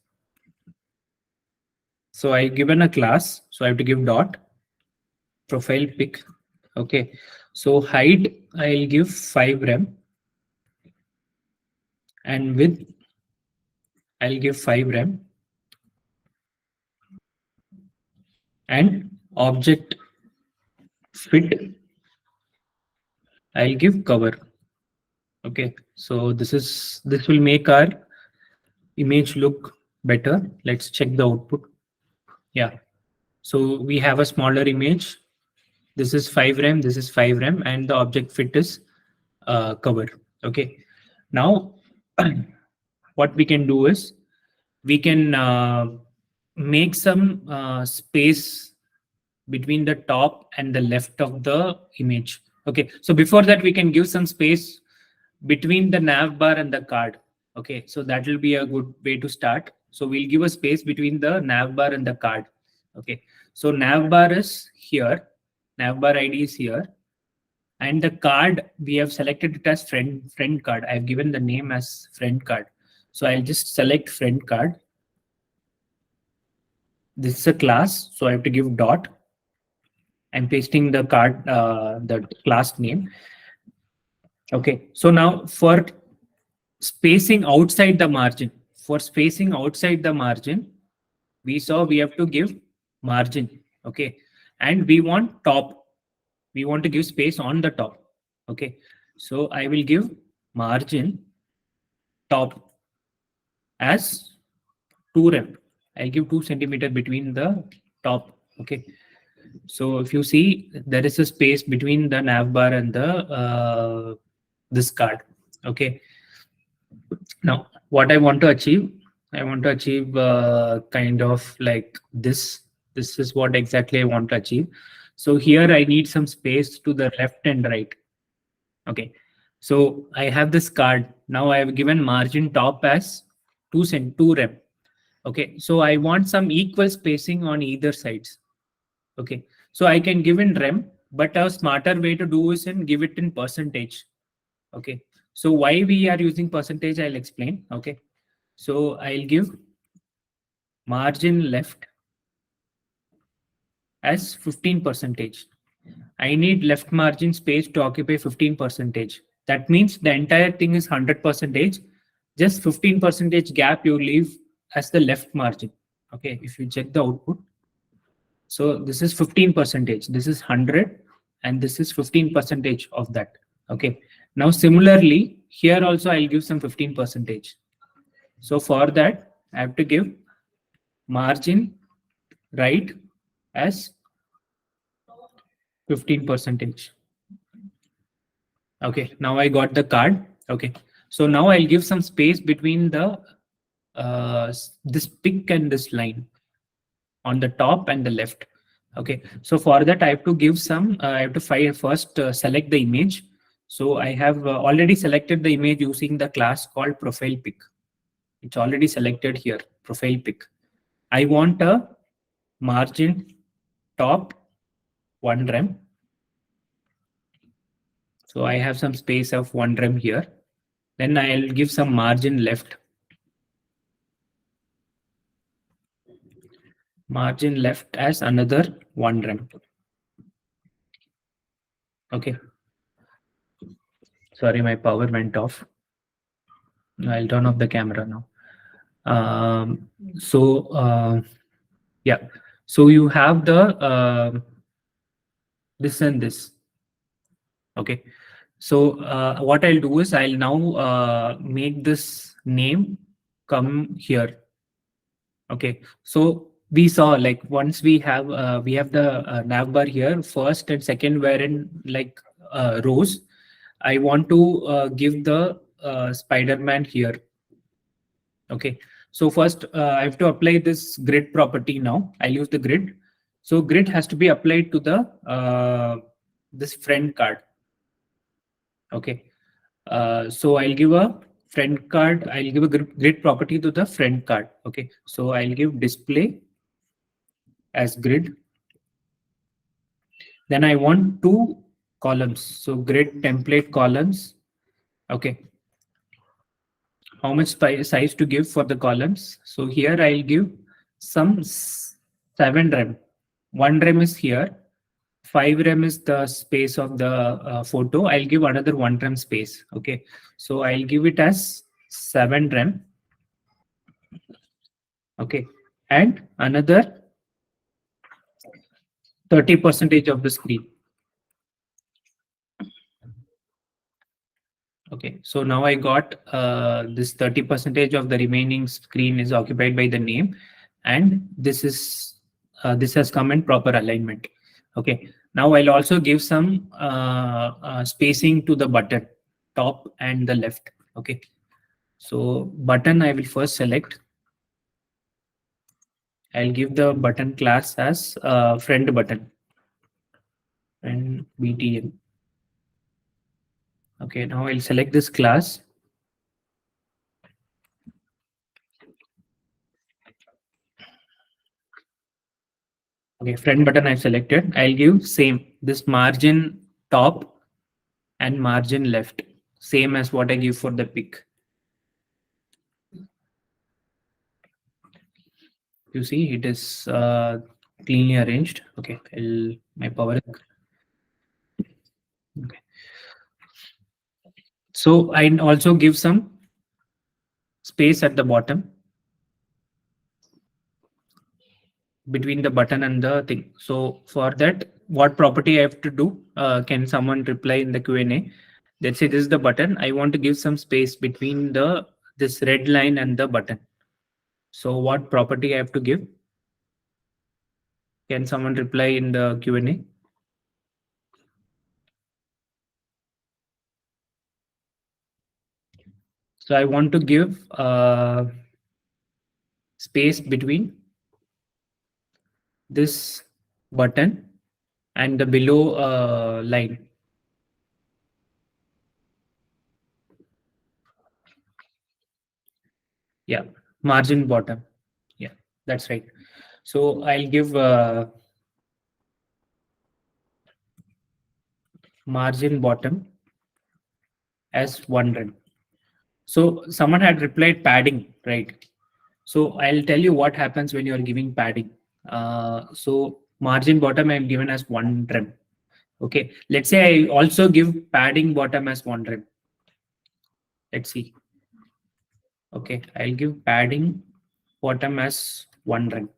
So I've given a class, so I have to give dot profile pic. Okay, so height I'll give 5 rem and width I'll give 5 rem and object fit I'll give cover. Okay, so this will make our image look better. Let's check the output. Yeah, so we have a smaller image. This is 5 rem, this is 5 rem, and the object fit is cover. Okay, now what we can do is we can make some space between the top and the left of the image. Okay, so before that we can give some space between the nav bar and the card. Okay, so that will be a good way to start. So we'll give a space between the nav bar and the card. Okay, so nav bar is here, nav bar ID is here, and the card we have selected it as friend card. I've given the name as friend card. So I'll just select friend card. This is a class, so I have to give dot. I'm pasting the card, the class name. Okay, so now for spacing outside the margin, we saw we have to give margin. Okay, and we want top. We want to give space on the top. Okay, so I will give margin top as 2 rem. I'll give 2 centimeter between the top. Okay, so if you see, there is a space between the nav bar and the this card. Okay, now what I want to achieve, kind of like this. This is what exactly I want to achieve. So here I need some space to the left and right. Okay, so I have this card. Now I have given margin top as 2 rem. Okay, so I want some equal spacing on either sides. Okay, so I can give in rem, but a smarter way to do is give it in percentage. Okay. So why we are using percentage, I'll explain. Okay. So I'll give margin left as 15 percentage. I need left margin space to occupy 15 percentage. That means the entire thing is 100 percentage. Just 15 percentage gap you leave as the left margin. Okay. If you check the output, so this is 15 percentage. This is 100 and this is 15 percentage of that. Okay. Now similarly, here also I'll give some 15 percentage. So for that, I have to give margin right as 15 percentage. Okay, now I got the card. Okay, so now I'll give some space between the this pick and this line on the top and the left. Okay, so for that I have to give some. I have to first select the image. So I have already selected the image using the class called profile pick. It's already selected here, profile pick. I want a margin top 1 rem. So I have some space of 1 rem here. Then I'll give some margin left. Margin left as another 1 rem. Okay. Sorry, my power went off. I'll turn off the camera now. Yeah. So you have the this and this. Okay. So what I'll do is I'll now make this name come here. Okay. So we saw like once we have the navbar here, first and second were in like rows. I want to give the Spider-Man here. Okay. So first I have to apply this grid property now. I'll use the grid. So grid has to be applied to the this friend card. Okay. So I'll give a friend card. I'll give a grid property to the friend card. Okay. So I'll give display as grid. Then I want 2 columns. So grid template columns. Okay. How much size to give for the columns? So here I'll give some 7 rem. 1 rem is here. 5 rem is the space of the photo. I'll give another 1 rem space. Okay. So I'll give it as 7 rem. Okay. And another 30% of the screen. Okay, so now I got this 30% of the remaining screen is occupied by the name, and this has come in proper alignment. Okay, now I'll also give some spacing to the button, top and the left. Okay, so button I will first select. I'll give the button class as friend button and BTN. Okay, now I'll select this class. Okay, friend button I've selected. I'll give same this margin top and margin left, same as what I give for the pick. You see, it is cleanly arranged. Okay, my power. Okay. So I also give some space at the bottom between the button and the thing. So for that, what property I have to do? Can someone reply in the Q&A? Let's say this is the button. I want to give some space between this red line and the button. So what property I have to give? Can someone reply in the Q&A? So I want to give space between this button and the below line. Yeah, margin bottom. Yeah, that's right. So I'll give margin bottom as 1 rem. So someone had replied padding, right? So I'll tell you what happens when you're giving padding. So margin bottom I'm given as 1 rem. Okay, let's say I also give padding bottom as 1 rem. Let's see. Okay, I'll give padding bottom as 1 rem.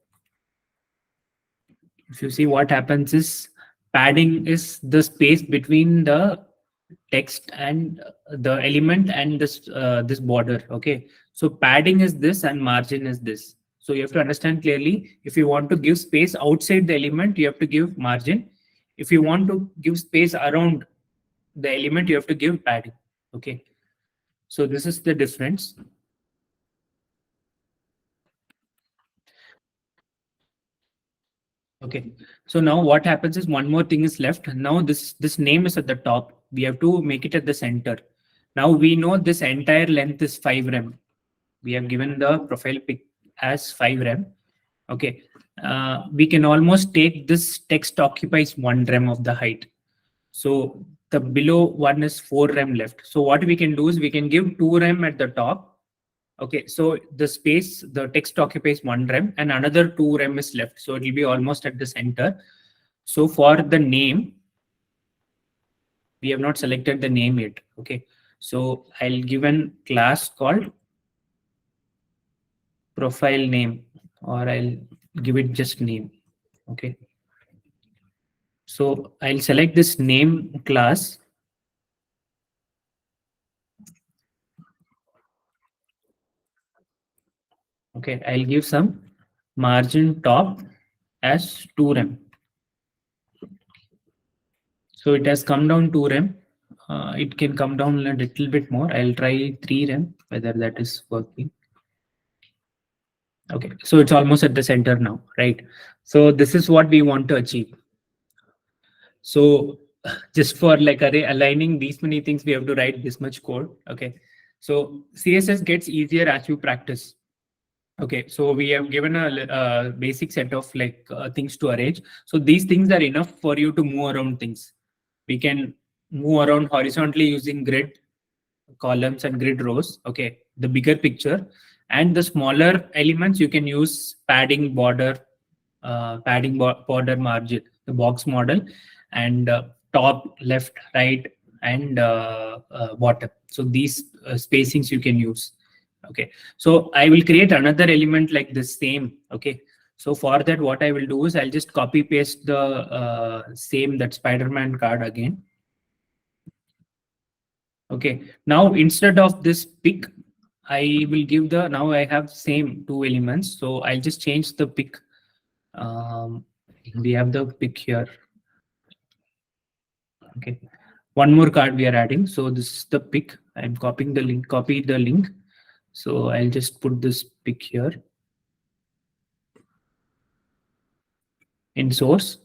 If you see, what happens is padding is the space between the text and the element and this border. Okay, so padding is this and margin is this. So you have to understand clearly. If you want to give space outside the element, you have to give margin. If you want to give space around the element, you have to give padding. Okay, so this is the difference. Okay, so now what happens is one more thing is left. Now this name is at the top. We have to make it at the center. Now we know this entire length is 5 rem. We have given the profile pic as 5 rem. Okay, we can almost take this text occupies 1 rem of the height. So the below one is 4 rem left. So what we can do is we can give 2 rem at the top. Okay, so the space, the text occupies 1 rem and another 2 rem is left. So it will be almost at the center. So for the name, we have not selected the name yet. Okay, so I'll give an class called profile name, or I'll give it just name. Okay, so I'll select this name class. Okay, I'll give some margin top as 2 rem. So it has come down 2 rem. It can come down a little bit more. I'll try 3 rem, whether that is working. Okay, so it's almost at the center now, right? So this is what we want to achieve. So just for like aligning these many things, we have to write this much code. Okay, so CSS gets easier as you practice. Okay, so we have given a basic set of like things to arrange. So these things are enough for you to move around things. We can move around horizontally using grid columns and grid rows. Okay, the bigger picture, and the smaller elements you can use padding border, border margin, the box model, and top, left, right, and bottom. So these spacings you can use. Okay, so I will create another element like this same. Okay, so for that, what I will do is I'll just copy paste the same, that Spider-Man card again. Okay, now instead of this pick, I will give the, now I have same 2 elements. So I'll just change the pick. We have the pick here. Okay, one more card we are adding. So this is the pick. I'm copying the link, copy the link. So I'll just put this pick here in source.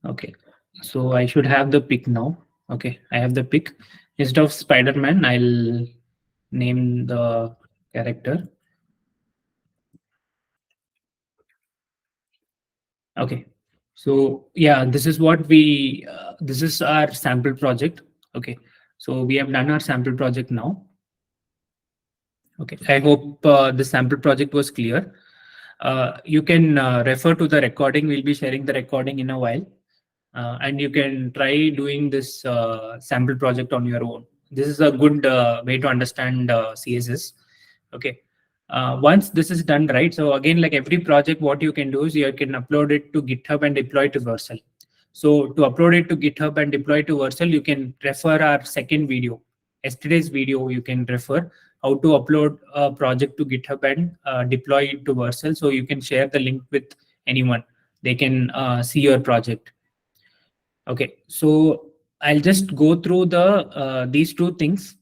Okay, so I should have the pick now. Okay, I have the pick. Instead of Spider-Man, I'll name the character. Okay, so yeah, this is what we, this is our sample project. Okay, so we have done our sample project now. Okay, I hope the sample project was clear. You can refer to the recording. We'll be sharing the recording in a while. And you can try doing this sample project on your own. This is a good way to understand CSS. Okay. Once this is done, right? So again, like every project, what you can do is you can upload it to GitHub and deploy to Vercel. So to upload it to GitHub and deploy to Vercel, you can refer our second video, yesterday's video. You can refer how to upload a project to GitHub and deploy it to Vercel. So you can share the link with anyone. They can see your project. Okay, so I'll just go through the these 2 things,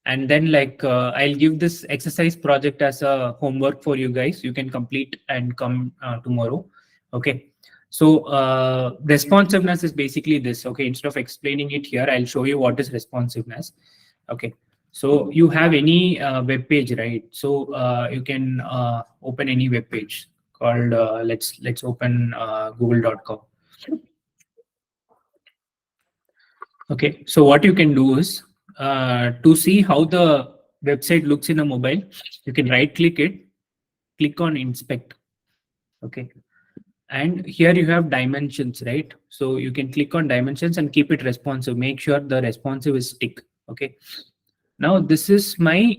and then like I'll give this exercise project as a homework for you guys. You can complete and come tomorrow. Okay, so responsiveness is basically this. Okay, instead of explaining it here, I'll show you what is responsiveness. Okay, so you have any web page, right? So you can open any web page called let's open google.com. Okay, so what you can do is To see how the website looks in a mobile, you can right click it, click on inspect. Okay. And here you have dimensions, right? So you can click on dimensions and keep it responsive. Make sure the responsive is tick. Okay. Now this is my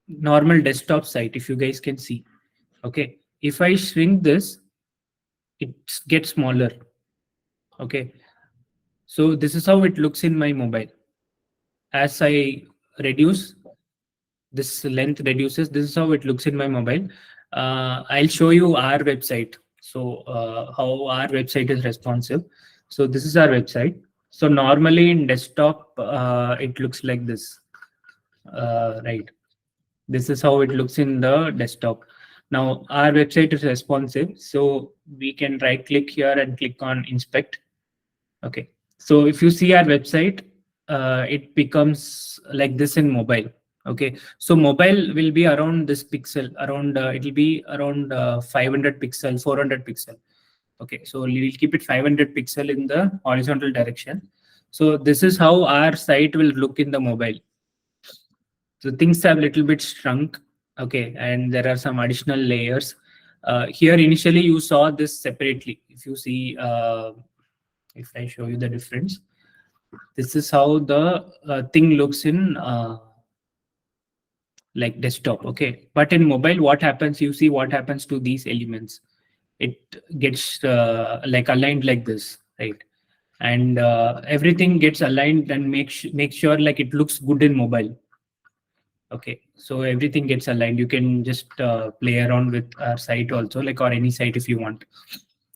normal desktop site, if you guys can see. Okay. If I shrink this, it gets smaller. Okay. So this is how it looks in my mobile. As I reduce, this length reduces. This is how it looks in my mobile. I'll show you our website. So how our website is responsive. So this is our website. So normally in desktop, it looks like this, right? This is how it looks in the desktop. Now our website is responsive. So we can right click here and click on inspect. Okay. So if you see our website, it becomes like this in mobile. Okay. So mobile will be around this pixel, around it will be around 500 pixel, 400 pixel. Okay. So we will keep it 500 pixel in the horizontal direction. So this is how our site will look in the mobile. So things have little bit shrunk. Okay. And there are some additional layers. Here initially you saw this separately. If you see, if I show you the difference, this is how the thing looks in like desktop. Okay, but in mobile, what happens? You see what happens to these elements. It gets like aligned like this, right? And everything gets aligned and make sure like it looks good in mobile. Okay, so everything gets aligned. You can just play around with our site also, like, or any site if you want.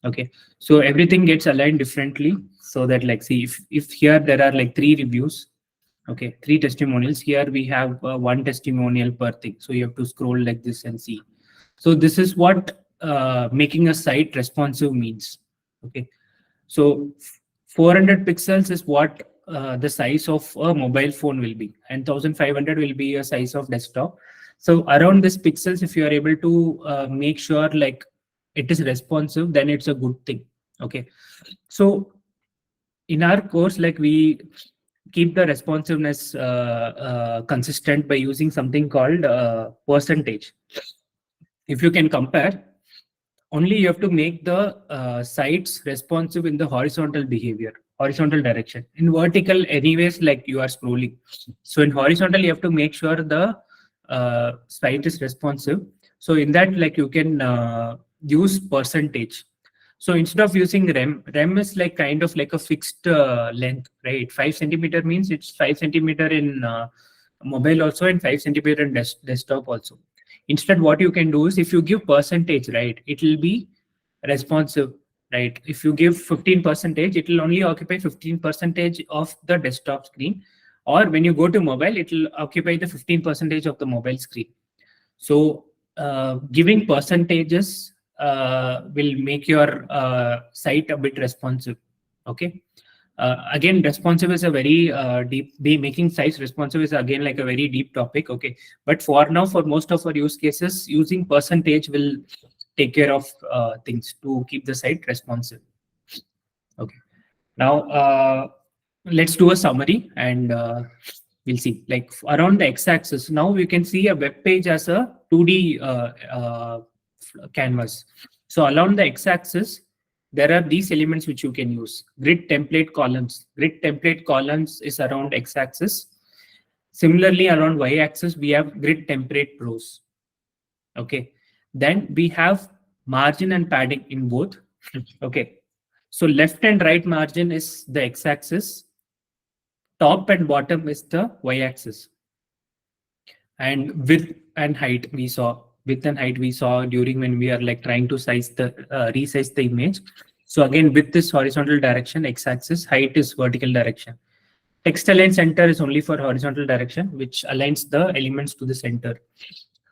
Okay, so everything gets aligned differently, so that, like, see, if here there are like 3 reviews, okay, 3 testimonials, here we have 1 testimonial per thing, so you have to scroll like this and see. So this is what making a site responsive means. Okay, so 400 pixels is what the size of a mobile phone will be, and 1500 will be a size of desktop. So around this pixels, if you are able to make sure like it is responsive, then it's a good thing. Okay, so in our course, like, we keep the responsiveness consistent by using something called percentage. If you can compare, only you have to make the sites responsive in the horizontal behavior, horizontal direction. In vertical, anyways, like, you are scrolling. So in horizontal, you have to make sure the site is responsive. So in that, like, you can use percentage. So instead of using rem is like kind of like a fixed length, right? 5 centimeter means it's 5 centimeter in mobile also, and 5 centimeter in desktop also. Instead, what you can do is, if you give percentage, right, it will be responsive, right? If you give 15%, it will only occupy 15% of the desktop screen. Or when you go to mobile, it will occupy the 15% of the mobile screen. So giving percentages will make your site a bit responsive. Okay. Again, responsive is a very deep. Making sites responsive is again like a very deep topic. Okay, but for now, for most of our use cases, using percentage will take care of things to keep the site responsive. Okay. Now let's do a summary, and we'll see, like, around the x-axis. Now we can see a web page as a 2D canvas. So along the x-axis, there are these elements which you can use. Grid template columns. Grid template columns is around x-axis. Similarly, around y-axis, we have grid template rows. Okay. Then we have margin and padding in both. Okay. So left and right margin is the x-axis. Top and bottom is the y-axis. And width and height we saw. Width and height we saw during when we are like trying to resize the image. So again, width is horizontal direction, x-axis. Height is vertical direction. Text align center is only for horizontal direction, which aligns the elements to the center.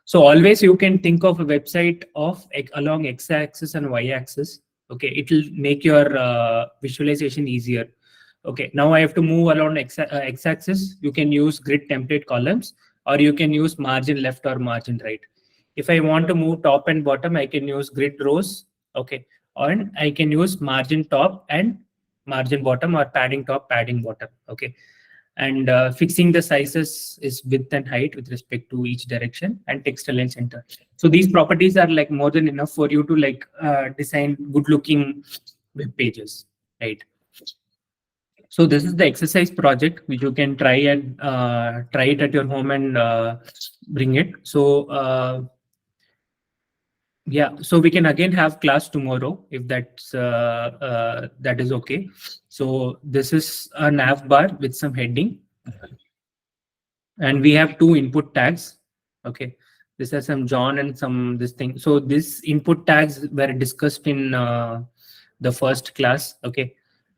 So always you can think of a website of along x-axis and y-axis. Okay, it will make your visualization easier. Okay, now I have to move along x-axis. You can use grid template columns, or you can use margin left or margin right. If I want to move top and bottom, I can use grid rows. Okay, or I can use margin top and margin bottom, or padding top, padding bottom. Okay. And fixing the sizes is width and height with respect to each direction, and text align center. So these properties are like more than enough for you to like design good looking web pages, right? So this is the exercise project which you can try and try it at your home and bring it. So yeah, so we can again have class tomorrow if that is okay. So this is a navbar with some heading, and we have two input tags. Okay, this has some John and some this thing. So this input tags were discussed in the first class. Okay,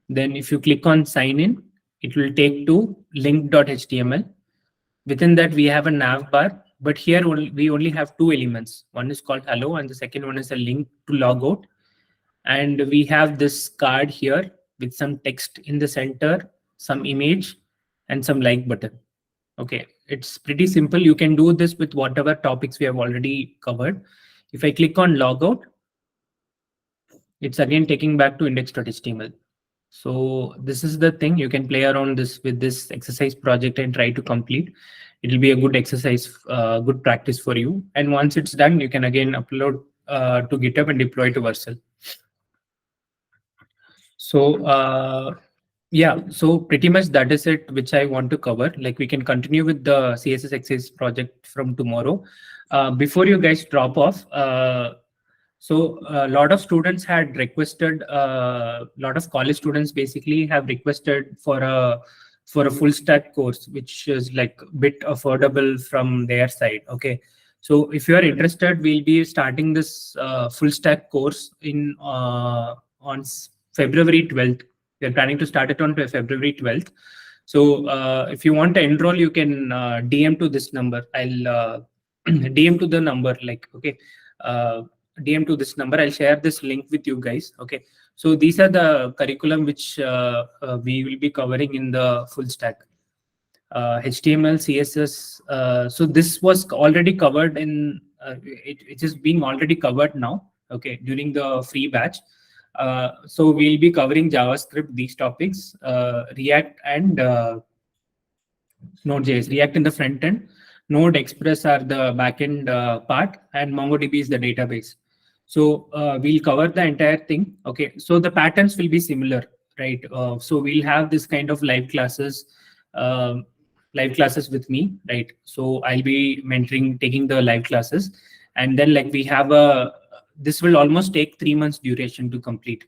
then if you click on sign in, it will take to link.html. Within that we have a navbar, but here we only have two elements. One is called hello and the second one is a link to logout. And we have this card here with some text in the center, some image, and some like button. Okay, it's pretty simple. You can do this with whatever topics we have already covered. If I click on logout, it's again taking back to index.html. So this is the thing. You can play around this with this exercise project and try to complete. It will be a good exercise, good practice for you. And once it's done, you can again upload to GitHub and deploy to Vercel. So yeah, so pretty much that is it which I want to cover. Like we can continue with the CSS exercise project from tomorrow. Before you guys drop off, so a lot of students had requested, a lot of college students basically have requested for a full stack course, which is like a bit affordable from their side. Okay, so if you are interested, we'll be starting this full stack course in on February 12th. We're planning to start it on February 12th. So if you want to enroll, you can DM to this number. I'll DM to the number, like, okay. DM to this number. I'll share this link with you guys. Okay. So these are the curriculum which we will be covering in the full stack. HTML, CSS. So this was already covered in, it is being already covered now. Okay. During the free batch. So we'll be covering JavaScript, these topics, React and Node.js. React in the front end, Node Express are the backend part, and MongoDB is the database. So we'll cover the entire thing. Okay, so the patterns will be similar, right? So we'll have this kind of live classes with me, right? So I'll be mentoring, taking the live classes, and then like we have this will almost take 3 months duration to complete,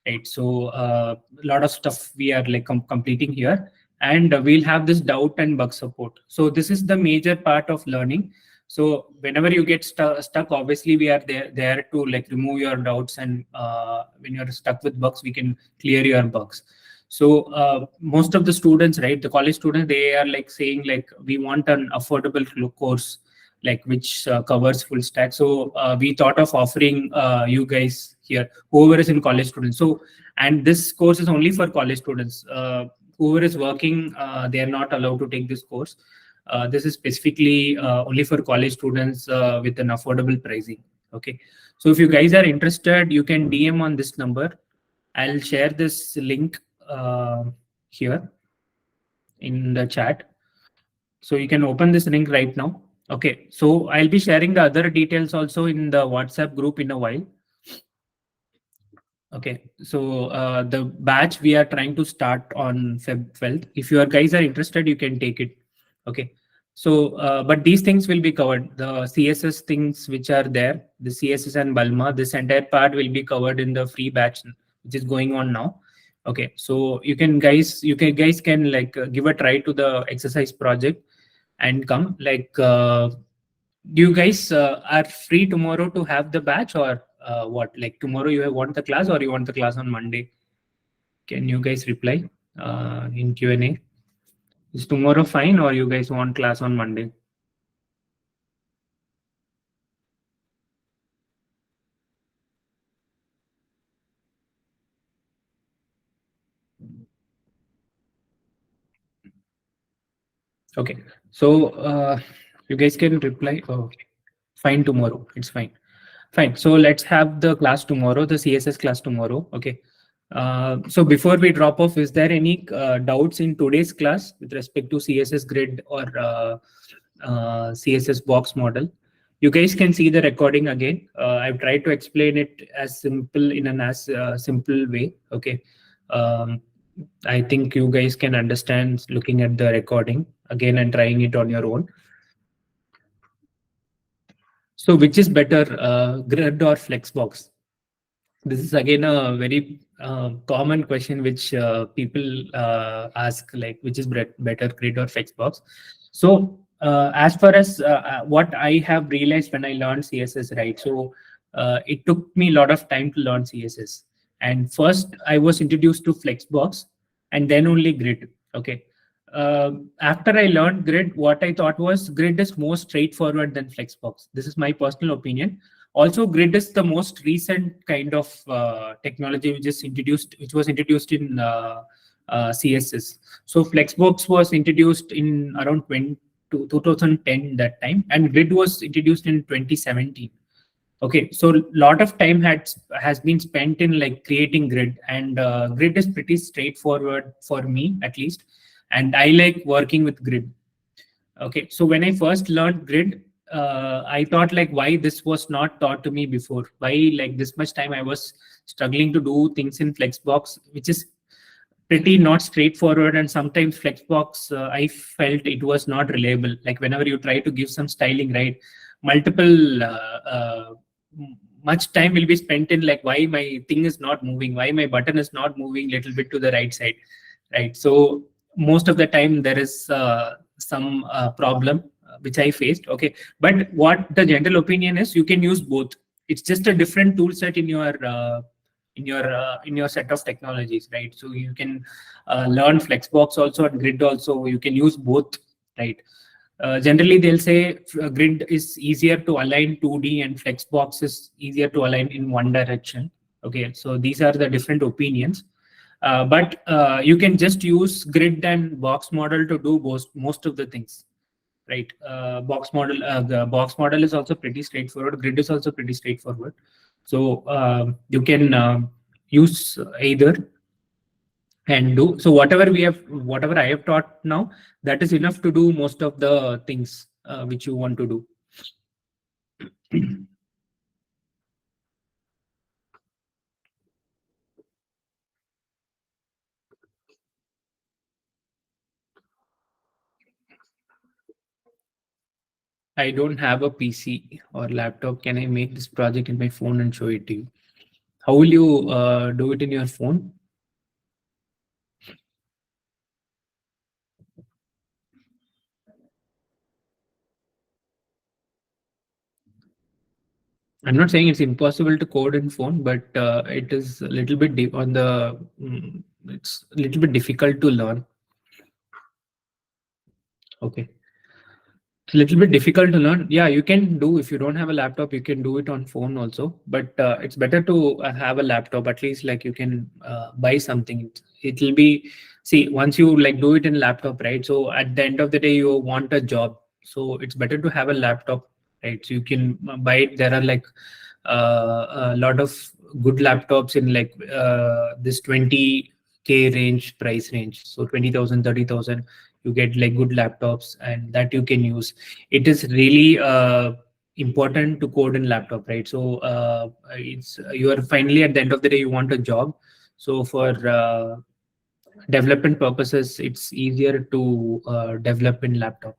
right? So a lot of stuff we are like completing here, and we'll have this doubt and bug support. So this is the major part of learning. So whenever you get stuck, obviously we are there to like remove your doubts, and when you're stuck with bugs, we can clear your bugs. So most of the students, right, the college students, they are like saying like we want an affordable course like which covers full stack. So we thought of offering you guys here, whoever is in college students. So, and this course is only for college students. Whoever is working, they are not allowed to take this course. This is specifically only for college students with an affordable pricing. Okay. So if you guys are interested, you can DM on this number. I'll share this link here in the chat. So you can open this link right now. Okay. So I'll be sharing the other details also in the WhatsApp group in a while. Okay, so the batch we are trying to start on Feb 12th. If you guys are interested, you can take it. Okay, so but these things will be covered. The CSS things which are there, the CSS and Balma, this entire part will be covered in the free batch which is going on now. Okay, so you guys can like give a try to the exercise project and come like. You guys are free tomorrow to have the batch, or what? Like tomorrow you want the class, or you want the class on Monday? Can you guys reply in Q&A? Is tomorrow fine, or you guys want class on Monday? Okay, so you guys can reply. Oh, fine tomorrow. It's fine. Fine. So let's have the class tomorrow, the CSS class tomorrow. Okay. So before we drop off, is there any doubts in today's class with respect to CSS Grid or CSS box model? You guys can see the recording again. I've tried to explain it as simple in an as simple way. Okay. Um, I think you guys can understand looking at the recording again and trying it on your own. So which is better, Grid or Flexbox? This is again a very common question which people ask, like which is better, Grid or Flexbox. So as far as what I have realized when I learned CSS, right? So it took me a lot of time to learn CSS. And first I was introduced to Flexbox and then only Grid. Okay. After I learned Grid, what I thought was Grid is more straightforward than Flexbox. This is my personal opinion. Also, Grid is the most recent kind of technology which was introduced in CSS. So Flexbox was introduced in around 2010 that time, and Grid was introduced in 2017. Okay, so a lot of time has been spent in like creating Grid, and Grid is pretty straightforward for me at least, and I like working with Grid. Okay, so when I first learned Grid, I thought like why this was not taught to me before. Why like this much time I was struggling to do things in Flexbox, which is pretty not straightforward. And sometimes Flexbox, I felt it was not reliable. Like whenever you try to give some styling, right, multiple much time will be spent in like why my thing is not moving, why my button is not moving little bit to the right side, right? So most of the time there is some problem which I faced. Okay, but what the general opinion is, you can use both. It's just a different tool set in your set of technologies, right? So you can learn Flexbox also and Grid also. You can use both, right? Generally, they'll say Grid is easier to align 2D and Flexbox is easier to align in one direction. Okay, so these are the different opinions. But you can just use Grid and box model to do most of the things, right? The box model is also pretty straightforward. Grid is also pretty straightforward. So you can use either and do. So whatever I have taught now, that is enough to do most of the things which you want to do. I don't have a PC or laptop. Can I make this project in my phone and show it to you? How will you do it in your phone? I'm not saying it's impossible to code in phone, but it is a little bit deep on the. It's a little bit difficult to learn. Okay. It's a little bit difficult to learn. Yeah, you can do if you don't have a laptop, you can do it on phone also. But it's better to have a laptop. At least like you can buy something. It will be once you like do it in laptop, right? So at the end of the day, you want a job. So it's better to have a laptop, right? So you can buy it. There are like a lot of good laptops in like this 20K range price range. So 20,000, 30,000, you get like good laptops and that you can use. It is really important to code in laptop, right? So it's you are finally at the end of the day you want a job. So for development purposes, it's easier to develop in laptop.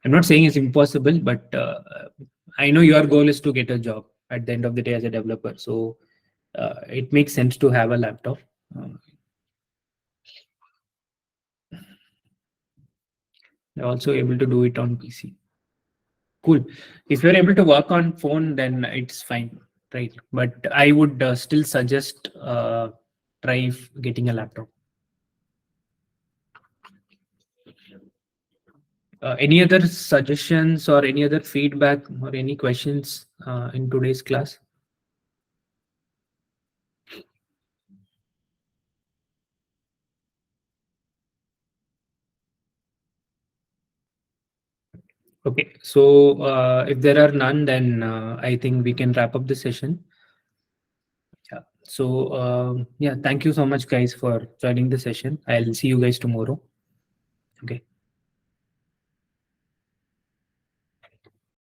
I'm not saying it's impossible, but I know your goal is to get a job at the end of the day as a developer. So it makes sense to have a laptop. You're also able to do it on PC. Cool. If you're able to work on phone, then it's fine, right? But I would still suggest try getting a laptop. Any other suggestions or any other feedback or any questions in today's class? Okay, so if there are none, then I think we can wrap up the session. Yeah. So yeah, thank you so much, guys, for joining the session. I'll see you guys tomorrow. Okay.